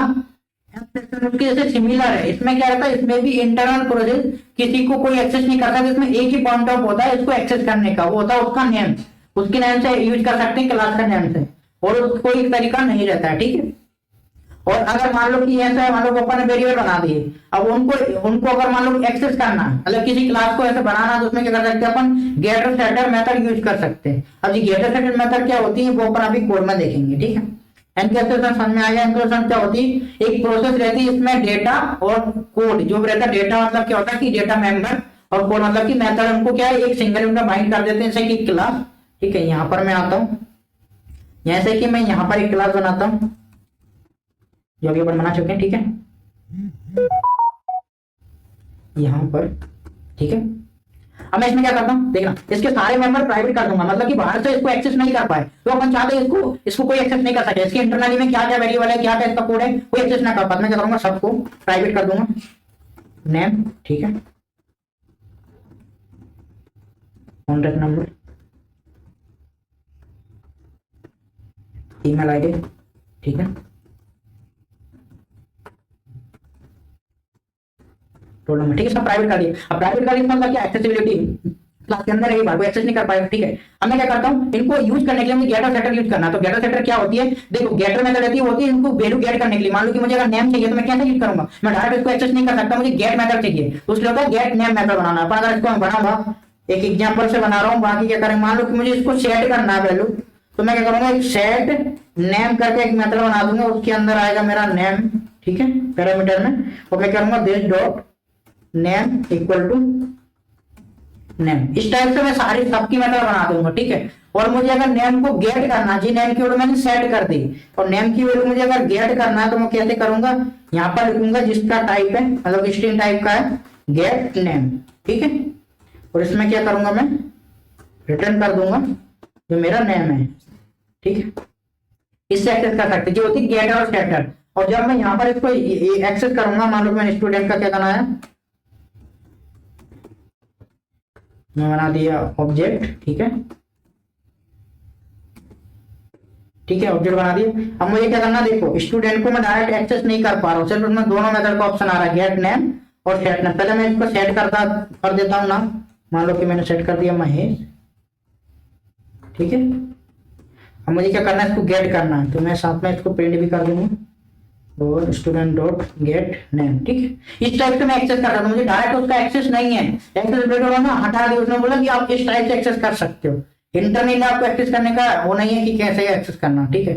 उसके जैसे सिमिलर है। इसमें क्या रहता है, इसमें भी इंटरनल प्रोसेस किसी को कोई एक्सेस नहीं करता, इसमें एक ही पॉइंट ऑफ होता है इसको एक्सेस करने का, वो होता है उसका नेम, उसके नेम से यूज कर सकते हैं क्लास का नेम से, और कोई तरीका नहीं रहता है, ठीक है। और अगर मान लो कि ऐसा है, मान लो अपन ने वेरिएबल बना दिए, अब उनको अगर मान लो एक्सेस करना है, मतलब किसी क्लास को ऐसे बनाना, तो उसमें क्या कर सकते हैं अपन, गेटर सेटर मेथड यूज कर सकते हैं। अब ये गेटर सेटर मेथड क्या होती है वो अपन अभी कोड में देखेंगे, ठीक है। एनकैप्सुलेशन समझ में आ गया। एनकैप्सुलेशन क्या होती है, एक प्रोसेस रहती है, इसमें डेटा और कोड जो रहता है, डेटा मतलब क्या होता है कि डेटा मेंबर, और कोड मतलब कि मेथड, उनको क्या है एक सिंगल यूनिट में बाइंड कर देते हैं, जैसे कि क्लास, ठीक है। यहाँ पर मैं आता हूँ, जैसे कि मैं यहाँ पर एक क्लास बनाता हूँ जो अभी अपन बना चुके हैं, ठीक है, यहाँ पर, ठीक है। अब मैं इसमें क्या करता हूँ, देखना, इसके सारे मेंबर प्राइवेट कर दूंगा, मतलब कि बाहर से इसको एक्सेस नहीं कर पाए, तो अपन चाहते हैं इसको कोई एक्सेस नहीं कर सके, इसके इंटरनली में क्या क्या वेरिएबल है, क्या क्या इसका कोड है, कोई एक्सेस ना कर पाए, मैं क्या करूंगा, सबको प्राइवेट कर दूंगा, नेम, ठीक है, कॉन्टैक्ट नंबर, ईमेल आईडी, ठीक है, रोल नंबर, ठीक है, सब प्राइवेट कर दिया। अब प्राइवेट कर दिया मतलब क्या, एक्सेसिबिलिटी क्लास के अंदर रहेगी, कोई एक्सेस नहीं कर पाएगा, ठीक है। अब मैं क्या करता हूँ, इनको यूज करने के लिए मुझे गेटर सेटर यूज करना है। तो गेटर सेटर क्या होती है, देखो गेटर मेथड रहती है, होती है इनको वैल्यू गेट करने के लिए। मान लो कि मुझे अगर नेम चाहिए तो मैं कैसे यूज करूंगा, मैं डायरेक्ट इसको एक्सेस नहीं कर सकता, मुझे गेट मेथड चाहिए, तो उसके लिए गेट नेम मेथड बनाना है। अगर इसको मैं बनाऊंगा, एक एग्जांपल से बना रहा हूँ, बाकी क्या करेंगे, मान लो कि मुझे इसको सेट करना है वैल्यू, तो मैं क्या करूंगा, एक सेट नेम करके एक मेथड बना दूंगा, उसके अंदर आएगा मेरा नेम, ठीक है, पैरामीटर में, और मैं करूंगा this dot name equal to name. इस टाइप से मैं सारी सबकी मेथड बना दूंगा, ठीक है। और मुझे अगर नेम को गेट करना, जी नेम की वैल्यू मैंने सेट कर दी, और नेम की वैल्यू मुझे अगर गेट करना है तो मैं कैसे करूंगा, यहाँ पर लिखूंगा जिसका टाइप है, मतलब स्ट्रिंग टाइप का है, गेट नेम, ठीक है। और इसमें क्या करूंगा, मैं रिटर्न कर दूंगा जो मेरा नेम है, ठीक है। इससे एक्सेस कर सकते जो होती है गेटर और सेटर। और जब मैं यहाँ पर इसको एक्सेस करूंगा, मान लो मैंने स्टूडेंट का क्या करना है, मैं बना दिया ऑब्जेक्ट, ठीक है, ठीक है, ऑब्जेक्ट बना दिया। अब मुझे क्या करना, देखो स्टूडेंट को मैं डायरेक्ट एक्सेस नहीं कर पा रहा हूँ, सिर्फ उसमें दोनों मेथड का ऑप्शन आ रहा है, गेट नेम और सेट नेम। पहले मैं इसको सेट कर देता हूँ नाम, मान लो कि मैंने सेट कर दिया महेश, ठीक है। अब मुझे क्या करना है, इसको गेट करना है, तो मैं साथ में इसको प्रिंट भी कर दूंगा, और स्टूडेंट डॉट गेट नेम, ठीक है। इस टाइप से मैं एक्सेस कर रहा हूँ, मुझे डायरेक्ट उसका एक्सेस नहीं है, एक्सेसिबिलिटी वाला हटा दिया, उसने बोला कि आप इस टाइप से एक्सेस कर सकते हो, इंटरनली आपको एक्सेस करने का वो नहीं है कि कैसे एक्सेस करना, ठीक है।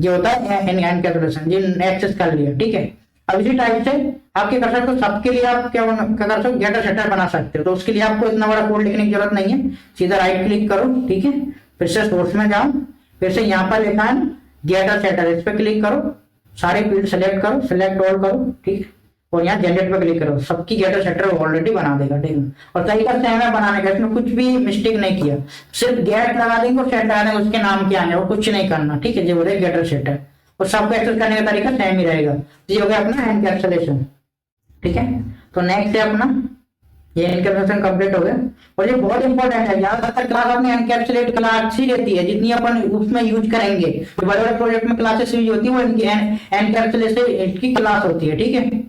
ये होता है एनकैप्सुलेशन, ये एक्सेस कर लिया, ठीक है। अब इसी टाइप से आपके कर्सर को सबके लिए आप क्या कर सकते हो, गेटर सेटर बना सकते हो। तो उसके लिए आपको इतना बड़ा कोड लिखने की जरूरत नहीं है, सीधा राइट क्लिक करो, ठीक है, फिर से सोर्स में जाओ, फिर से यहाँ पर लिखा है गेटर सेटर, इस पर क्लिक करो, सारे फील्ड सेलेक्ट करो, सेलेक्ट ऑल करो, ठीक, और यहाँ जनरेट पर क्लिक करो, सबकी गेटर सेटर ऑलरेडी बना देगा, ठीक है। और तरीका सेम है बनाने का, इसमें कुछ भी मिस्टेक नहीं किया, सिर्फ गेट लगा देंगे और सेट लगा देंगे, उसके नाम के आने और कुछ नहीं करना, ठीक है। जो बोले गेटर सेटर, और सबको एक्सेस करने का तरीका सेम ही रहेगा। तो ये हो गया अपना एनकैप्सुलेशन, ठीक है। तो नेक्स्ट है अपना ये एनकैप्सुलेशन कंप्लीट हो गया। और ये बहुत इंपॉर्टेंट है, ज्यादातर क्लास अपने एनकैप्सुलेट क्लास अच्छी रहती है, जितनी अपन उसमें यूज करेंगे, तो बड़े बड़े प्रोजेक्ट में क्लासेस यूज होती है वो एनकैप्सुलेशन की क्लास होती है, ठीक है।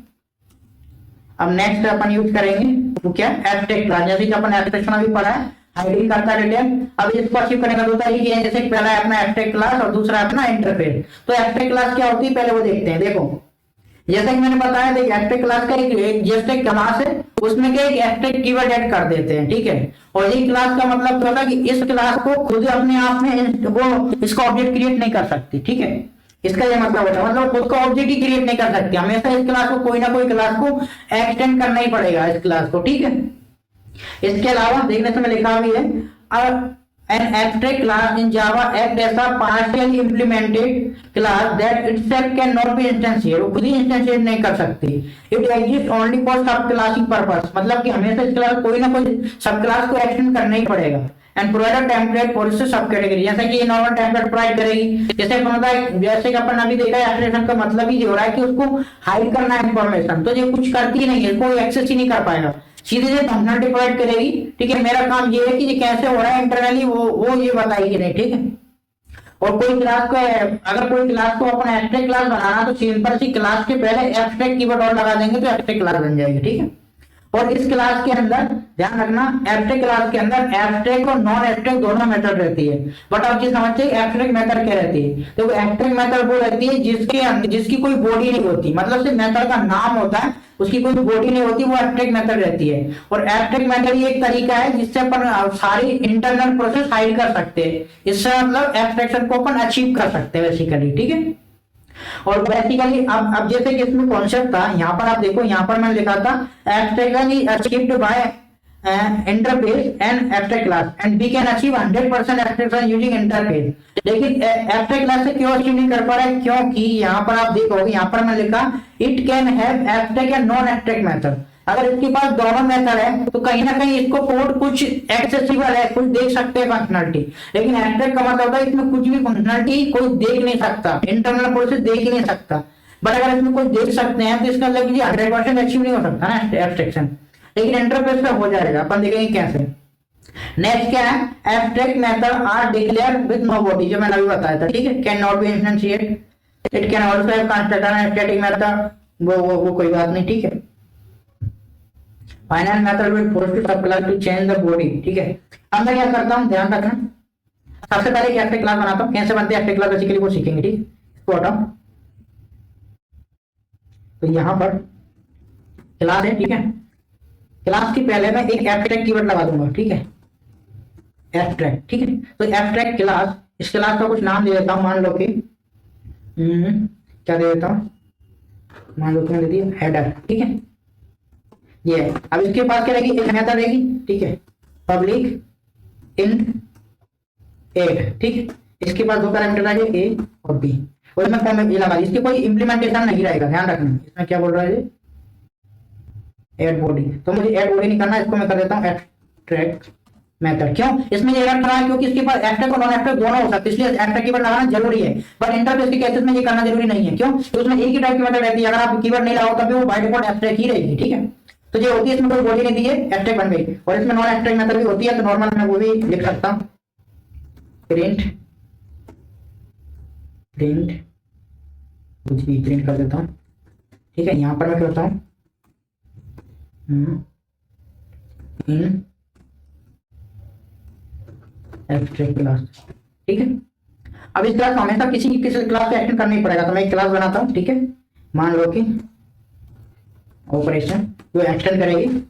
अब नेक्स्ट अपन यूज करेंगे वो क्या, एब्स्ट्रैक्ट क्लास, जैसे कि अपन एब्स्ट्रैक्शन अभी पढ़ा है, हाइडिंग करता है डिटेल। अब इसको अचीव करने का दूसरा ये है, जैसे पहला है अपना एब्स्ट्रैक्ट क्लास और दूसरा अपना इंटरफेस। तो एब्स्ट्रैक्ट क्लास क्या होती है पहले वो देखते हैं। देखो जैसा कि मैंने बताया, देखिए एब्स्ट्रैक्ट क्लास का एक जस्ट एक क्लास है, उसमें क्या एक एब्स्ट्रैक्ट कीवर्ड ऐड कर देते हैं, ठीक है। और ये क्लास का मतलब क्या होता है कि इस क्लास को खुद अपने आप में वो इसका ऑब्जेक्ट क्रिएट नहीं कर सकती, ठीक है। इसका ये मतलब होता है, मतलब खुद का ऑब्जेक्ट ही क्रिएट नहीं कर सकती, हमेशा इस क्लास को कोई ना कोई क्लास को एक्सटेंड करना ही पड़ेगा इस क्लास को, ठीक है। इसके अलावा देखने से मैं लिखा भी है, an abstract class in Java act as a partially implemented class that itself cannot be instantiated, वो खुद ही इंस्टेंशिएट नहीं कर सकती। It exists only for सब क्लासिंग पर्पस, मतलब कि हमेशा इस क्लास कोई ना कोई सब क्लास को एक्सटेंड करना ही पड़ेगा। And provide a template for इससे सब कैटेगरी, जैसे कि ये नॉर्मल टेम्पलेट प्रोवाइड करेगी। जैसे जैसे कि अपन अभी देखा है एब्स्ट्रैक्शन का मतलब ही हो रहा है कि उसको हाइड करना है इंफॉर्मेशन, तो ये कुछ करती नहीं है, कोई एक्सेस ही नहीं कर पाएगा, सीधे से फंक्शनलिटी प्रोवाइड करेगी, ठीक है। मेरा काम ये है कि ये कैसे हो रहा है इंटरनली वो ये बताएगी नहीं, ठीक है। और कोई क्लास को अगर कोई क्लास को अपन एब्स्ट्रैक्ट क्लास बनाना तो सिंपल सी क्लास के पहले एब्स्ट्रैक्ट कीवर्ड और लगा देंगे तो एब्स्ट्रैक्ट क्लास बन जाएगी, ठीक है। और इस क्लास के अंदर ध्यान रखना, एब्स्ट्रैक्ट क्लास के अंदर एब्स्ट्रैक्ट और नॉन एब्स्ट्रैक्ट दोनों मेथड रहती है। बट आप ये समझते हैं एब्स्ट्रैक्ट मेथड क्या रहती है, तो एब्स्ट्रैक्ट मेथड वो रहती है जिसकी कोई बॉडी नहीं होती, मतलब सिर्फ मेथड का नाम होता है, उसकी कोई बॉडी नहीं होती, वो एब्स्ट्रैक्ट मेथड रहती है। और एब्स्ट्रैक्ट मेथड ये एक तरीका है जिससे अपन सारी इंटरनल प्रोसेस हाइड कर सकते हैं, इससे मतलब एब्स्ट्रैक्शन को अपन अचीव कर सकते हैं बेसिकली, ठीक है। और बेसिकली अब जैसे कि इसमें कॉन्सेप्ट था, यहाँ पर आप देखो, यहाँ पर मैंने लिखा था abstraction is achieved by interface and abstract class and we can achieve 100% abstraction using interface. लेकिन एब्स्ट्रैक्ट क्लास से क्यों अचीव नहीं कर पा रहा है, क्योंकि यहाँ पर आप देखोगे, यहाँ पर मैंने लिखा it can have abstract and non abstract method. अगर इसके पास दोनों मेथड है तो कहीं ना कहीं इसको कोड कुछ एक्सेसिबल है, कुछ देख सकते हैं फंक्शनलिटी, लेकिन एब्स्ट्रैक्ट का मतलब होता है इसमें कुछ भी फंक्शनलिटी कोई देख नहीं सकता, इंटरनल प्रोसेस देख ही नहीं सकता। बट अगर इसमें कोई देख सकते हैं तो इसका मतलब 100% अचीव नहीं हो सकता ना एब्स्ट्रैक्शन, लेकिन इंटरफेस पे हो जाएगा, अपन देखेंगे कैसे। नेक्स्ट क्या है, abstract method are declare with no body, जो मैंने अभी बताया था, ठीक है। Can not be instantiate, it can also have constructor and static method, वो कोई बात नहीं, ठीक है। Final method will force to subclass to change the body, ठीक है। अब मैं क्या करता हूँ, ध्यान रखना, सबसे पहले एक एब्स्ट्रैक्ट क्लास बनाता हूँ, कैसे बनते हैं एब्स्ट्रैक्ट क्लास बेसिकली वो सीखेंगे, ठीक है। इसको हटाओ, तो यहाँ पर क्लास है, ठीक है। क्लास की पहले मैं एक एब्स्ट्रैक्ट कीवर्ड लगा दूंगा, ठीक है, एब्स्ट्रैक्ट, ठीक है। तो एब्स्ट्रैक्ट क्लास, इस क्लास का कुछ नाम दे देता हूँ, मान लो कि क्या दे देता हूँ, मान लो कि मैं दे दिया हेडर, ठीक है। ये अब इसके पास क्या रहेगी, एक मेथड रहेगी, ठीक है, पब्लिक इंट एड, ठीक है। इसके पास दो पैरामीटर रहेंगे ए और बी, और इसमें क्या ये लगा, इसके कोई इंप्लीमेंटेशन नहीं रहेगा, ध्यान रखना। इसमें क्या बोल रहा है, एड बॉडी, तो मुझे एड बॉडी नहीं करना, इसको मैं कर देता हूँ एब्स्ट्रैक्ट मेथड। क्यों इसमें ये रख रहा है, क्योंकि इसके पास एब्स्ट्रैक्ट और नॉन एब्स्ट्रैक्ट दोनों हो सकते हैं, इसलिए एब्स्ट्रैक्ट कीवर्ड लगाना जरूरी है। बट इंटरफेस के केसेस में ये करना जरूरी नहीं है, क्यों, तो उसमें एक ही टाइप की मेथड रहती है, अगर आप कीवर्ड नहीं लगाओ तब भी वो बाय डिफॉल्ट एब्स्ट्रैक्ट ही रहेगी, ठीक है। तो ये होती है, इसमें कोई बॉडी नहीं दी है, एब्स्ट्रैक्ट बन गई। और इसमें नॉन एब्स्ट्रैक्ट मेथड भी होती है, तो नॉर्मल मैं वो भी लिख सकता हूँ, प्रिंट कुछ भी प्रिंट कर देता हूँ, ठीक है। यहाँ पर मैं करता हूँ इन एब्स्ट्रैक्ट क्लास, ठीक है। अब इस क्लास को हमेशा किसी क्लास को एक्सटेंड करना ही पड़ेगा, तो मैं एक क्लास बनाता हूँ, ठीक है। मान लो कि ऑपरेशन जो एक्सटेंड करेगी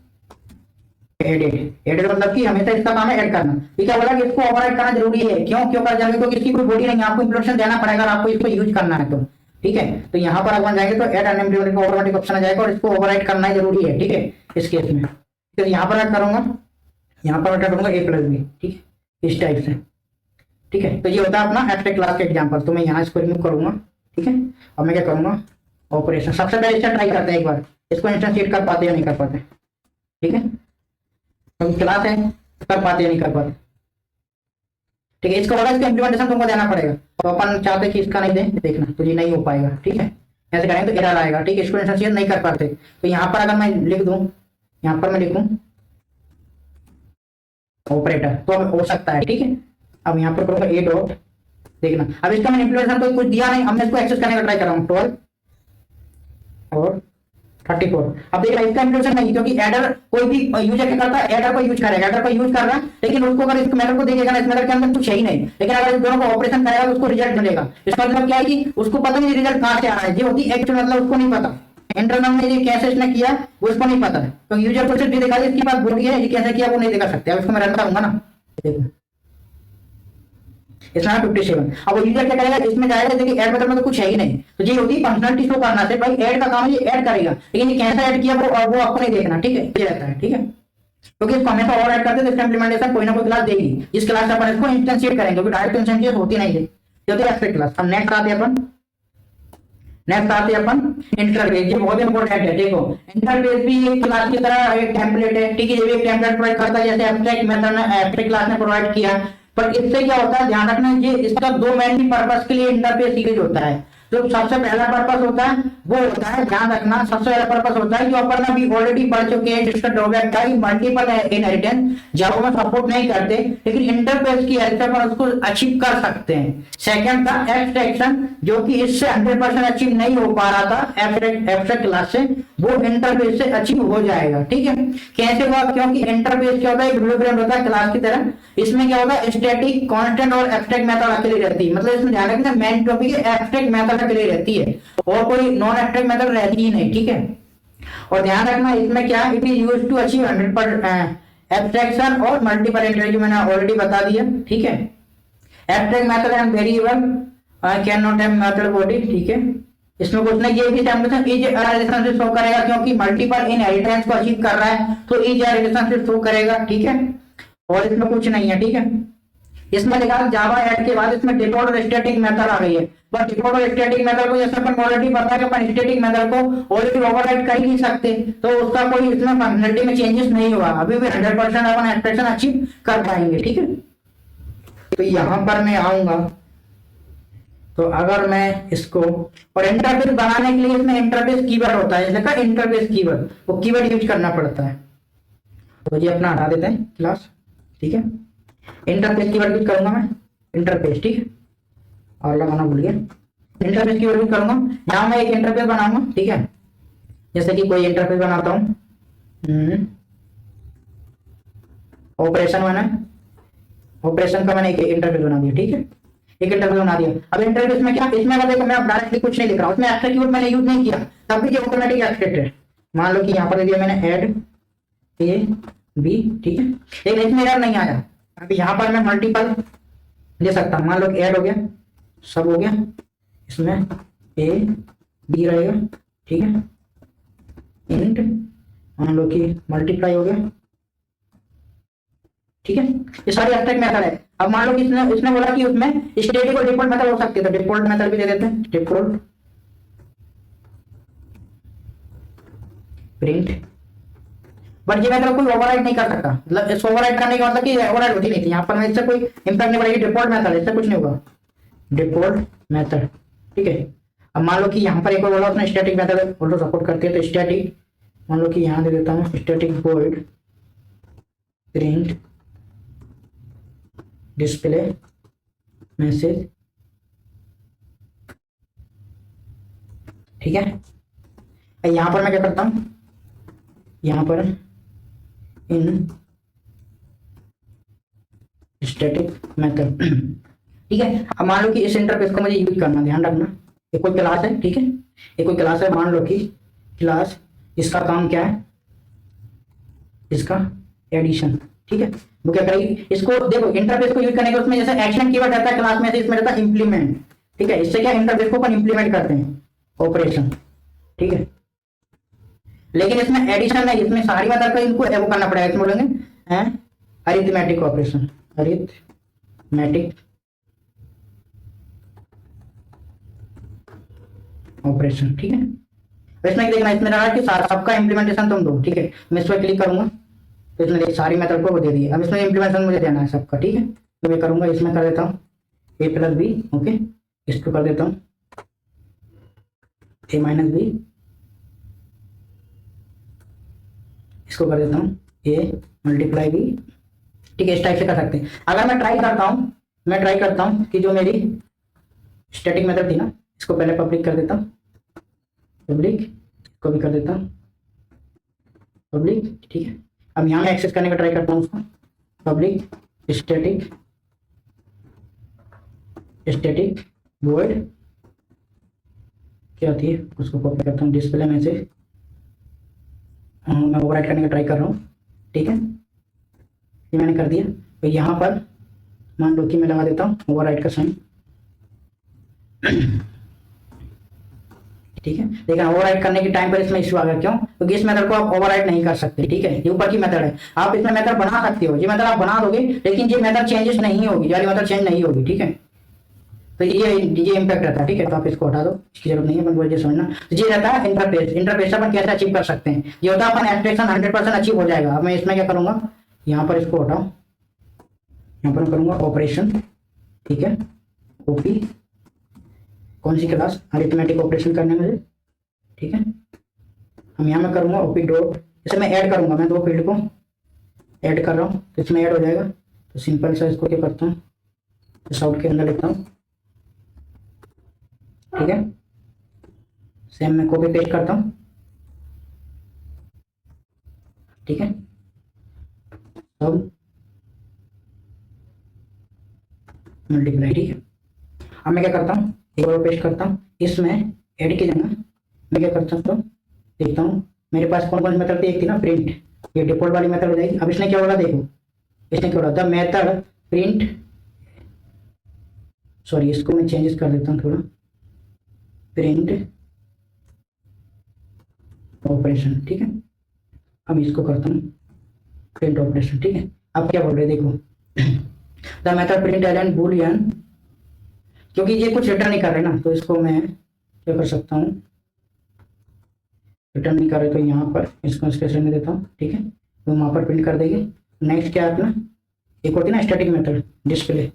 एडेड मतलब कि हमेशा इसका काम है ऐड करना, ठीक है। बोला कि इसको ओवरराइड करना जरूरी है, क्यों कर जाएंगे, क्योंकि इसकी कोई बॉडी नहीं है, आपको इंप्लीमेंटेशन देना पड़ेगा, आपको इसको यूज करना है, तो ठीक है। तो यहाँ पर अपन जाएंगे तो ऐड अनइम्प्लीमेंटेड का ऑटोमेटिक ऑप्शन आ जाएगा, और इसको ओवरराइड करना ही जरूरी है, ठीक है, इस केस में। तो यहाँ पर मैं करूंगा, यहाँ पर मैं करूंगा ए प्लस बी, ठीक है, इस टाइप से, ठीक है। तो ये होता है अपना एब्स्ट्रैक्ट क्लास का एग्जांपल, तो मैं यहाँ इसको रिमूव करूंगा, ठीक है। अब मैं क्या करूंगा, ऑपरेशन, सबसे पहले इससे ट्राई करते हैं एक बार, इसको इंस्टेंशिएट कर पाते या नहीं कर पाते, ठीक है। तो क्लास है, कर पाते या नहीं कर पाते, ठीक है। इसको बोला इसका इंप्लीमेंटेशन तुमको देना पड़ेगा, तो अपन चाहते कि इसका नहीं दे, देखना तो ये नहीं हो पाएगा, ठीक है। ऐसे करेंगे तो एरर आएगा, ठीक है, इसको इंस्टेंशिएट नहीं कर पाते। तो यहाँ पर अगर मैं लिख दूं, यहाँ पर मैं लिखूं ऑपरेटर, तो अब हो सकता है, ठीक है। अब यहाँ पर करूंगा ए डॉट, देखना अब इसका मैंने इंप्लीमेंटेशन तो कुछ दिया नहीं, हमने इसको एक्सेस करने का ट्राई कर रहा हूँ 12 और 34। अब देखिए इसका इंक्लूजन नहीं, क्योंकि एडर कोई भी यूजर क्या करता है, एडर को यूज करेगा, एडर को यूज कर रहा है, लेकिन उसको अगर इस मेथड को देखेगा ना, इस मेथड के अंदर कुछ है ही नहीं, लेकिन अगर इस दोनों को ऑपरेशन करेगा तो उसको रिजल्ट मिलेगा। इसका मतलब क्या है कि उसको पता नहीं रिजल्ट कहां से आ रहा है, ये होती है एक्चुअल, मतलब उसको नहीं पता इंटरनल में ये कैसे इसने किया वो इसको नहीं पता है। तो यूजर को सिर्फ ये दिखा इसकी बात बोल है, ये कैसे किया वो नहीं दिखा सकते। अब इसको मैं रन करूंगा ना, देखो इसमें 57। अब वो यूजर क्या करेगा, इसमें जाएगा, देखिए ऐड मेथड में तो कुछ है ही नहीं, तो ये होती है फंक्शनलिटी शो करना से, भाई ऐड का काम है, ये ऐड करेगा, लेकिन ये कैसे ऐड किया वो आपको नहीं देखना, ठीक है, ये रहता है, ठीक है। क्योंकि इसको हमेशा और ऐड करते हैं तो इसका इंप्लीमेंटेशन कोई ना कोई क्लास देगी, जिस क्लास से अपन इसको इंस्टेंशिएट करेंगे, क्योंकि डायरेक्ट इंस्टेंशिएट होती नहीं है, ये होती है एब्स्ट्रैक्ट क्लास। अब नेक्स्ट आते हैं अपन इंटरफेस, ये बहुत इंपॉर्टेंट है। देखो इंटरफेस भी एक क्लास की तरह एक टेम्पलेट है, ठीक है, ये भी एक टेम्पलेट प्रोवाइड करता है, जैसे एब्स्ट्रैक्ट मेथड ने एब्स्ट्रैक्ट क्लास ने प्रोवाइड किया। पर इससे क्या होता है, ध्यान रखना, ये इसका दो मेनली पर्पस के लिए इंटरफेस यूज होता है। जो सबसे पहला पर्पस होता है वो होता है, ध्यान रखना, सबसे पहला पर्पस होता है जो अपन अभी ऑलरेडी पढ़ चुके हैं, जिसका ड्रॉबैक था मल्टीपल इनहेरिटेंस, जावा में सपोर्ट नहीं करते, लेकिन इंटरफेस की हेल्प से अपन उसको अचीव कर सकते हैं। सेकंड था एब्स्ट्रैक्शन, जो कि इससे 100% अचीव नहीं हो पा रहा था एब्स्ट्रैक्ट क्लास से, वो इंटरफेस से अचीव हो जाएगा, ठीक है। कैसे हुआ, क्योंकि इंटरफेस क्या होता है, ब्लूप्रिंट होता है क्लास की तरह, इसमें क्या होता है, स्टैटिक, कांस्टेंट और एब्स्ट्रैक्ट मेथड अकेली रहती है, मतलब इसमें ध्यान रखना मेन टॉपिक एब्स्ट्रैक्ट मेथड के लिए रहती है, और कोई नॉन एब्स्ट्रैक्ट मेथड रहती ही नहीं, ठीक है। और ध्यान रखना इसमें क्या, it is used to achieve 100% abstraction और मल्टीपल इंटीजर, मैंने ऑलरेडी बता दिया, ठीक है। Abstract method and variable cannot have method body, ठीक है। इसमें कुछ नहीं, ये भी टेम्पलेट इज रिलेशनशिप शो करेगा, क्योंकि मल्टीपल इनहेरिटेंस को अचीव कर रहा है तो इज रिलेशनशिप शो करेगा, ठीक है। और इसमें कुछ नहीं है, ठीक है। इसमें लिखा जावा ऐड के बाद इसमें डिफॉल्ट और स्टैटिक मेथड आ गई है, बट डिफॉल्ट और स्टैटिक मेथड को जैसे अपन ऑलरेडी पता है कि अपन स्टैटिक मेथड को ऑलरेडी ओवरराइड कर ही नहीं सकते, तो उसका कोई इसमें फंक्शनलिटी में चेंजेस नहीं हुआ, अभी भी 100% अपन एक्सप्रेशन अचीव कर पाएंगे, ठीक है। तो यहां पर मैं आऊंगा, तो अगर मैं इसको, और इंटरफेस बनाने के लिए इसमें इंटरफेस कीवर्ड होता है, जैसे का इंटरफेस कीवर्ड, वो कीवर्ड यूज करना पड़ता है, तो ये अपना हटा देते हैं क्लास, ठीक है। इंटरफेस कीवर्ड यूज करूंगा मैं, इंटरफेस, ठीक है, और लगाना भूल गया, इंटरफेस कीवर्ड यूज करूंगा। यहां मैं एक इंटरफेस बनाऊंगा, ठीक है, जैसे कि कोई इंटरफेस बनाता हूं, ऑपरेशन बना, ऑपरेशन का मैंने एक इंटरफेस बना दिया, ठीक है, एक इंटरफेस बना दिया। अब इंटरफेस में क्या, इसमें अगर देखो मैं डायरेक्टली कुछ नहीं लिख रहा हूं, उसमें एब्स्ट्रैक्ट कीवर्ड मैंने यूज नहीं किया, तब भी ये ऑटोमेटिक एब्स्ट्रैक्ट है। मान लो कि यहां पर दे दिया मैंने ऐड ए बी, ठीक है, लेकिन इसमें एरर नहीं आया। अभी यहां पर मैं मल्टीपल दे सकता हूं, मान लो कि ऐड हो गया, सब हो गया, इसमें ए बी रहेगा, ठीक है, इंट मान लो कि मल्टीप्लाई हो गया, ठीक है, ये सारी एब्स्ट्रैक्ट मेथड है। अब मान लो कि इसने बोला कि उसमें स्टैटिक और डिफॉल्ट मेथड हो सकती है, तो डिफॉल्ट मेथड भी दे देते हैं, डिफॉल्ट प्रिंट, बट ये मेथड कोई ओवरराइड नहीं कर सकता, मतलब इस ओवरराइड करने का मतलब कि ओवरराइड होती नहीं थी, यहाँ पर मैं इससे कोई इंपैक्ट नहीं पड़ेगी, डिफॉल्ट मेथड, इससे कुछ नहीं होगा, डिफॉल्ट मेथड, ठीक है। अब मान लो कि यहाँ पर एक और बोला उसने स्टैटिक मेथड ऑल्सो सपोर्ट करती है, तो स्टैटिक मान लो कि यहाँ दे देता हूँ static void print display message, ठीक है। यहाँ पर मैं क्या करता हूँ, यहाँ पर इन स्टैटिक मेथड, ठीक है। अब मान लो कि इस इंटरफेस को मुझे यूज करना, ध्यान रखना, ये कोई क्लास है, ठीक है, ये कोई क्लास है, मान लो कि क्लास, इसका काम क्या है, इसका एडिशन, ठीक है, वो क्या करेगी, इसको देखो इंटरफेस को यूज करने के उसमें जैसे एक्शन कीवर्ड रहता है क्लास में, इसमें रहता है इंप्लीमेंट, ठीक है, इससे क्या इंटरफेस को अपन इंप्लीमेंट करते हैं, ऑपरेशन, ठीक है। लेकिन इसमें एडिशन नहीं, इसमें सारी मेथड का इनको वो करना पड़ेगा, इसमें बोलेंगे अरिथमेटिक ऑपरेशन, अरिथमेटिक ऑपरेशन, ठीक है। इसमें देखना, इसमें रहा कि सबका इंप्लीमेंटेशन तुम दो, ठीक है, मैं इस पर क्लिक करूंगा तो इसमें देख सारी मेथड को दे दी। अब इसमें इंप्लीमेंटेशन मुझे देना है सबका, ठीक है, तो मैं करूंगा, इसमें कर देता हूँ ए प्लस बी, ओके, इसको कर देता हूँ ए माइनस बी, इसको कर देता हूँ ए मल्टीप्लाई बी, ठीक है, इस टाइप से कर सकते हैं। अगर मैं ट्राई करता हूँ कि जो मेरी स्टैटिक मेथड थी ना, इसको पहले पब्लिक कर देता हूँ, पब्लिक, इसको भी कर देता हूँ पब्लिक, ठीक है। अब यहाँ मैं एक्सेस करने का ट्राई करता हूँ उसको, पब्लिक स्टैटिक वॉइड क्या होती है, उसको कॉपी करता हूँ डिस्प्ले में से, मैं ओवरराइट करने का ट्राई कर रहा हूँ, ठीक है। ये मैंने कर दिया। तो यहाँ पर मान लो कि मैं लगा देता हूँ ओवरराइट का साइन, ठीक है। लेकिन ओवरराइट करने के टाइम पर इसमें इश्यू आ गया, क्यों? क्योंकि इस मेथड को आप ओवरराइट नहीं कर सकते, ठीक है। ये ऊपर की मेथड है, आप इसमें मेथड बना सकते हो, ये मेथड आप बना दोगे, लेकिन ये मेथड चेंजेस नहीं होगी, ये मेथड चेंज नहीं होगी, ठीक है। तो ये इम्पैक्ट रहता है, ठीक है। तो आप इसको हटा दो, इसकी जरूरत नहीं है, अपन बोलिए समझना। तो ये रहता है इंटरफेस अपन कैसे अचीव कर सकते हैं। ये होता है अपन एब्स्ट्रैक्शन 100% अचीव हो जाएगा। अब मैं इसमें क्या करूंगा, यहाँ पर इसको हटाओ, यहाँ पर करूंगा ऑपरेशन, ठीक है, ओपी, कौन सी क्लास, अरिथमेटिक ऑपरेशन करने में, ठीक है। हम यहाँ में करूंगा ओपी डॉट, इसे मैं ऐड करूंगा, मैं दो फील्ड को ऐड कर रहा हूँ, तो इसमें ऐड हो जाएगा। तो सिंपल सा इसको क्या करता हूँ, इस आउट के अंदर लिखता हूँ, ठीक है। सेम मैं कॉपी पेस्ट करता हूँ, ठीक है। अब मल्टीप्लाई, ठीक है। अब मैं क्या करता हूँ, एक बार पेस्ट करता हूँ, इसमें ऐड की जगह मैं क्या करता हूँ, तो देखता हूँ मेरे पास कौन कौन सी मेथड थी। एक थी ना प्रिंट, ये डिफॉल्ट वाली मेथड हो जाएगी। अब इसने क्या बोला, देखो इसने क्या बोला, द मेथड प्रिंट, सॉरी इसको मैं चेंजेस कर देता हूँ थोड़ा, प्रिंट ऑपरेशन, ठीक है। अब इसको करता हूँ प्रिंट ऑपरेशन, ठीक है। अब क्या बोल रहे देखो, the method println boolean, क्योंकि ये कुछ रिटर्न नहीं कर रहे ना, तो इसको मैं क्या कर सकता हूँ, रिटर्न नहीं कर रहे तो यहाँ पर इसको स्पेशल में देता हूँ, ठीक है। तो वहाँ पर प्रिंट कर देंगे। नेक्स्ट क्या है अपना, एक होती है ना स्टैटिक मेथड डिस्प्ले,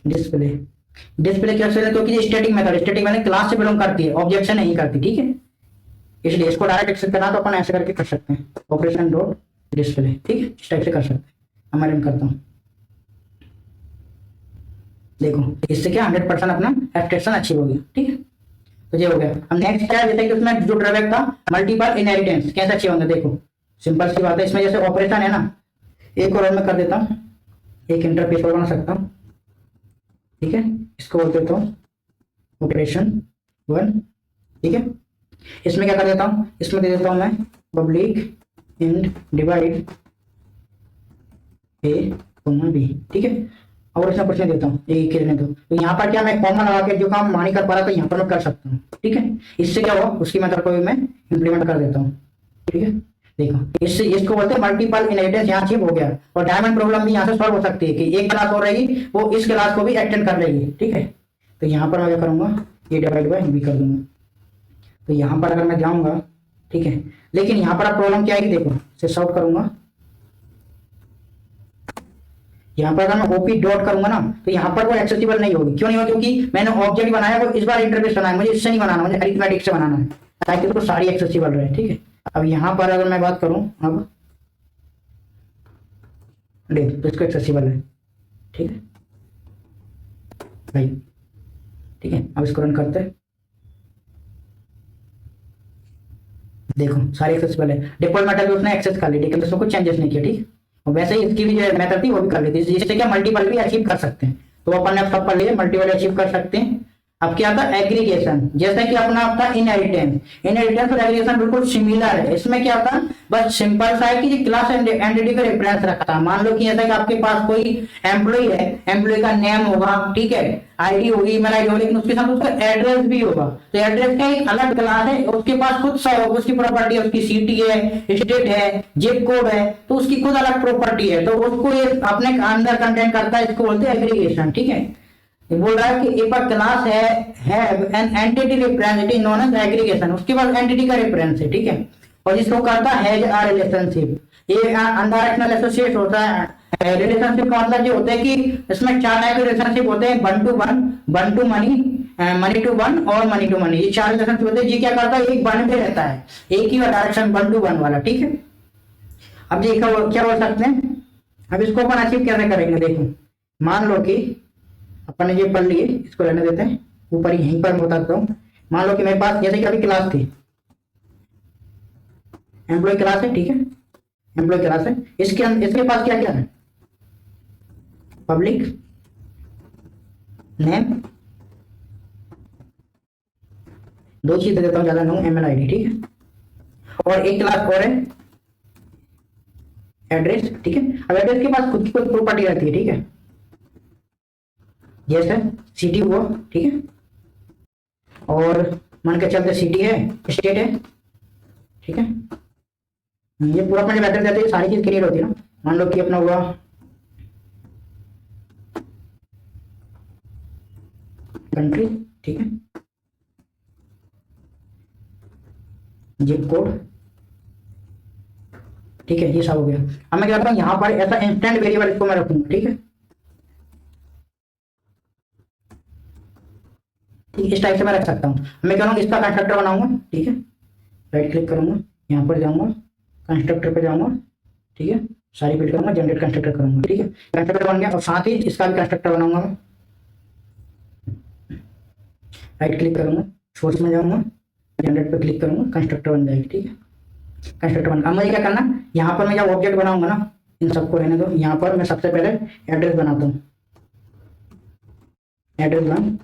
डिस्प्ले क्या है, क्योंकि ये स्टैटिक मेथड क्लास से बिलोंग करती है, ऑब्जेक्ट से नहीं करती, ठीक है। इसलिए इसको डायरेक्ट एक्सेस करना तो अपन ऐसे करके कर सकते हैं, ऑपरेशन डॉट डिस्प्ले, ठीक है, इस टाइप से कर सकते हैं। अब मैं रन करता हूँ, देखो इससे क्या 100% अपना एब्स्ट्रैक्शन अचीव हो गया, ठीक है। तो ये हो गया। अब नेक्स्ट क्या है, जैसे कि उसमें जो ड्रॉबैक था मल्टीपल इनहेरिटेंस, कैसे अचीव होंगे, देखो सिंपल सी बात है। इसमें जैसे ऑपरेशन है ना, एक और मैं कर देता हूँ, एक इंटरफेस और बना सकता हूँ, ठीक है। इसको बोल देता हूँ ऑपरेशन 1, ठीक है। इसमें क्या कर देता हूँ, इसमें दे देता हूँ मैं पब्लिक इंड डिवाइड ए कॉमा बी, ठीक है। और इसमें कुछ नहीं देता हूँ, एक ही रहने दो। तो यहाँ पर क्या मैं कॉमा लगा के जो काम नहीं कर पा रहा, तो यहाँ पर मैं कर सकता हूँ, ठीक है। इससे क्या हुआ, उसकी मेथड को भी मैं इंप्लीमेंट कर देता हूँ, ठीक है। देखो इससे इसको बोलते हैं मल्टीपल इनहेरिटेंस, यहाँ अचीव हो गया। और डायमंड प्रॉब्लम भी यहाँ से सॉल्व हो सकती है कि एक क्लास हो रहेगी, वो इस क्लास को भी एक्सटेंड कर लेगी, ठीक है। तो यहाँ पर मैं क्या करूंगा, ये डिवाइड बाय बी कर दूंगा। तो यहाँ पर अगर मैं जाऊंगा, ठीक है, लेकिन यहाँ पर प्रॉब्लम क्या आएगी, देखो इसे सॉल्व करूंगा। यहाँ पर अगर मैं ओपी डॉट करूंगा ना, तो यहाँ पर वो एक्सेसिबल नहीं होगी। क्यों नहीं होगी, क्योंकि मैंने ऑब्जेक्ट बनाया वो इस बार इंटरफेस बनाया, मुझे इससे नहीं बनाना, मुझे अरिथमेटिक से बनाना है, ताकि तो सारी एक्सेसिबल रहे, ठीक है। अब यहाँ पर अगर मैं बात करूं, अब देख तो इसको एक्सेसिबल है, ठीक है भाई, ठीक है। अब इसको रन करते हैं, देखो सारी एक्सेसिबल है। डिफॉल्ट मेथड भी उसने एक्सेस कर ली, ठीक है, तो उसमें कुछ चेंजेस नहीं किया, ठीक। और वैसे ही इसकी भी जो मेथड थी वो भी कर ली थी, जिससे क्या मल्टीपल भी अचीव कर सकते हैं। तो अपन ने सब पढ़ लिए, मल्टीपल अचीव कर सकते हैं। अब क्या था, एग्रीगेशन, जैसे कि अपना आपका इनहेरिटेंस और एग्रीगेशन बिल्कुल सिमिलर है। इसमें क्या था, बस सिंपल सा है कि क्लास एंटिटी का रेफरेंस रखता है। मान लो कि जैसा कि आपके पास कोई एम्प्लॉय है, एम्प्लॉय का नेम होगा, ठीक है, आईडी होगी, ईमेल आईडी होगी, लेकिन उसके साथ उसका एड्रेस भी होगा। तो एड्रेस का एक अलग क्लास है, उसके पास खुद सा होगा, उसकी प्रॉपर्टी है, उसकी सिटी है, स्टेट है, जिप कोड है, तो उसकी खुद अलग प्रॉपर्टी है। तो उसको ये अपने अंदर कंटेंट करता है, इसको बोलते हैं एग्रीगेशन, ठीक है। बोल रहा है कि इफ अ क्लास है an entity representative known as aggregation, उसके पास एंटिटी का रेफरेंस है, ठीक है। और जिसको करता है आ रिलेशनशिप, ये अनडायरेक्शनल एसोसिएट होता है। रिलेशनशिप का मतलब ये होता है कि इसमें 4 टाइप के रिलेशनशिप होते हैं, 1 to 1, 1 to many, many to 1 और मनी टू मनी। ये 4 रिलेशनशिप होते हैं। ये क्या करता है, एक बन पे रहता है, एक ही डायरेक्शन 1 to 1 वाला, ठीक है। अब ये क्या बोल सकते हैं, अब इसको अपन अचीव कैसे करेंगे, देखो मान लो कि अपन ने ये पढ़ लिए, इसको रहने देते हैं, ऊपर ही यहीं पर मैं बताता हूँ। मान लो कि मेरे पास जैसे कि अभी क्लास थी, एम्प्लॉय क्लास है, ठीक है, एम्प्लॉय क्लास है, इसके पास क्या क्या है, पब्लिक नेम, दो चीज दे देता हूँ, ज्यादा नो, एमएल आईडी, ठीक है, और एक क्लास और है एड्रेस, ठीक है। अब एड्रेस के पास खुद की कोई प्रॉपर्टी रहती है, ठीक है, जैसे सिटी हुआ, ठीक है, और मान के चलते सिटी है, स्टेट है, ठीक है, ये पूरा अपने मेथड देते हैं, सारी चीज क्लियर होती है ना। मान लो कि अपना हुआ कंट्री, ठीक है, जिप कोड, ठीक है, ये सब हो गया। अब मैं क्या करता हूँ, यहाँ पर ऐसा इंस्टेंट वेरिएबल इसको मैं रखूंगा, ठीक है, ठीक, इस टाइप से मैं रख सकता हूँ। मैं क्या करूँगा, इसका कंस्ट्रक्टर बनाऊंगा, ठीक है, राइट क्लिक करूंगा, यहाँ पर जाऊंगा, कंस्ट्रक्टर पे जाऊंगा, ठीक है, सारी फिल करूंगा, जनरेट कंस्ट्रक्टर करूंगा, ठीक है, कंस्ट्रक्टर बन गया। और साथ ही इसका भी कंस्ट्रक्टर बनाऊंगा मैं, राइट क्लिक करूंगा, सोर्स में जाऊंगा, जनरेट पे क्लिक करूंगा, कंस्ट्रक्टर बन जाएगी, ठीक है, कंस्ट्रक्टर बन। अब मुझे क्या करना, यहाँ पर मैं जब ऑब्जेक्ट बनाऊंगा ना, इन सबको रहने दो, यहाँ पर मैं सबसे पहले एड्रेस बनाता हूँ, एड्रेस बन,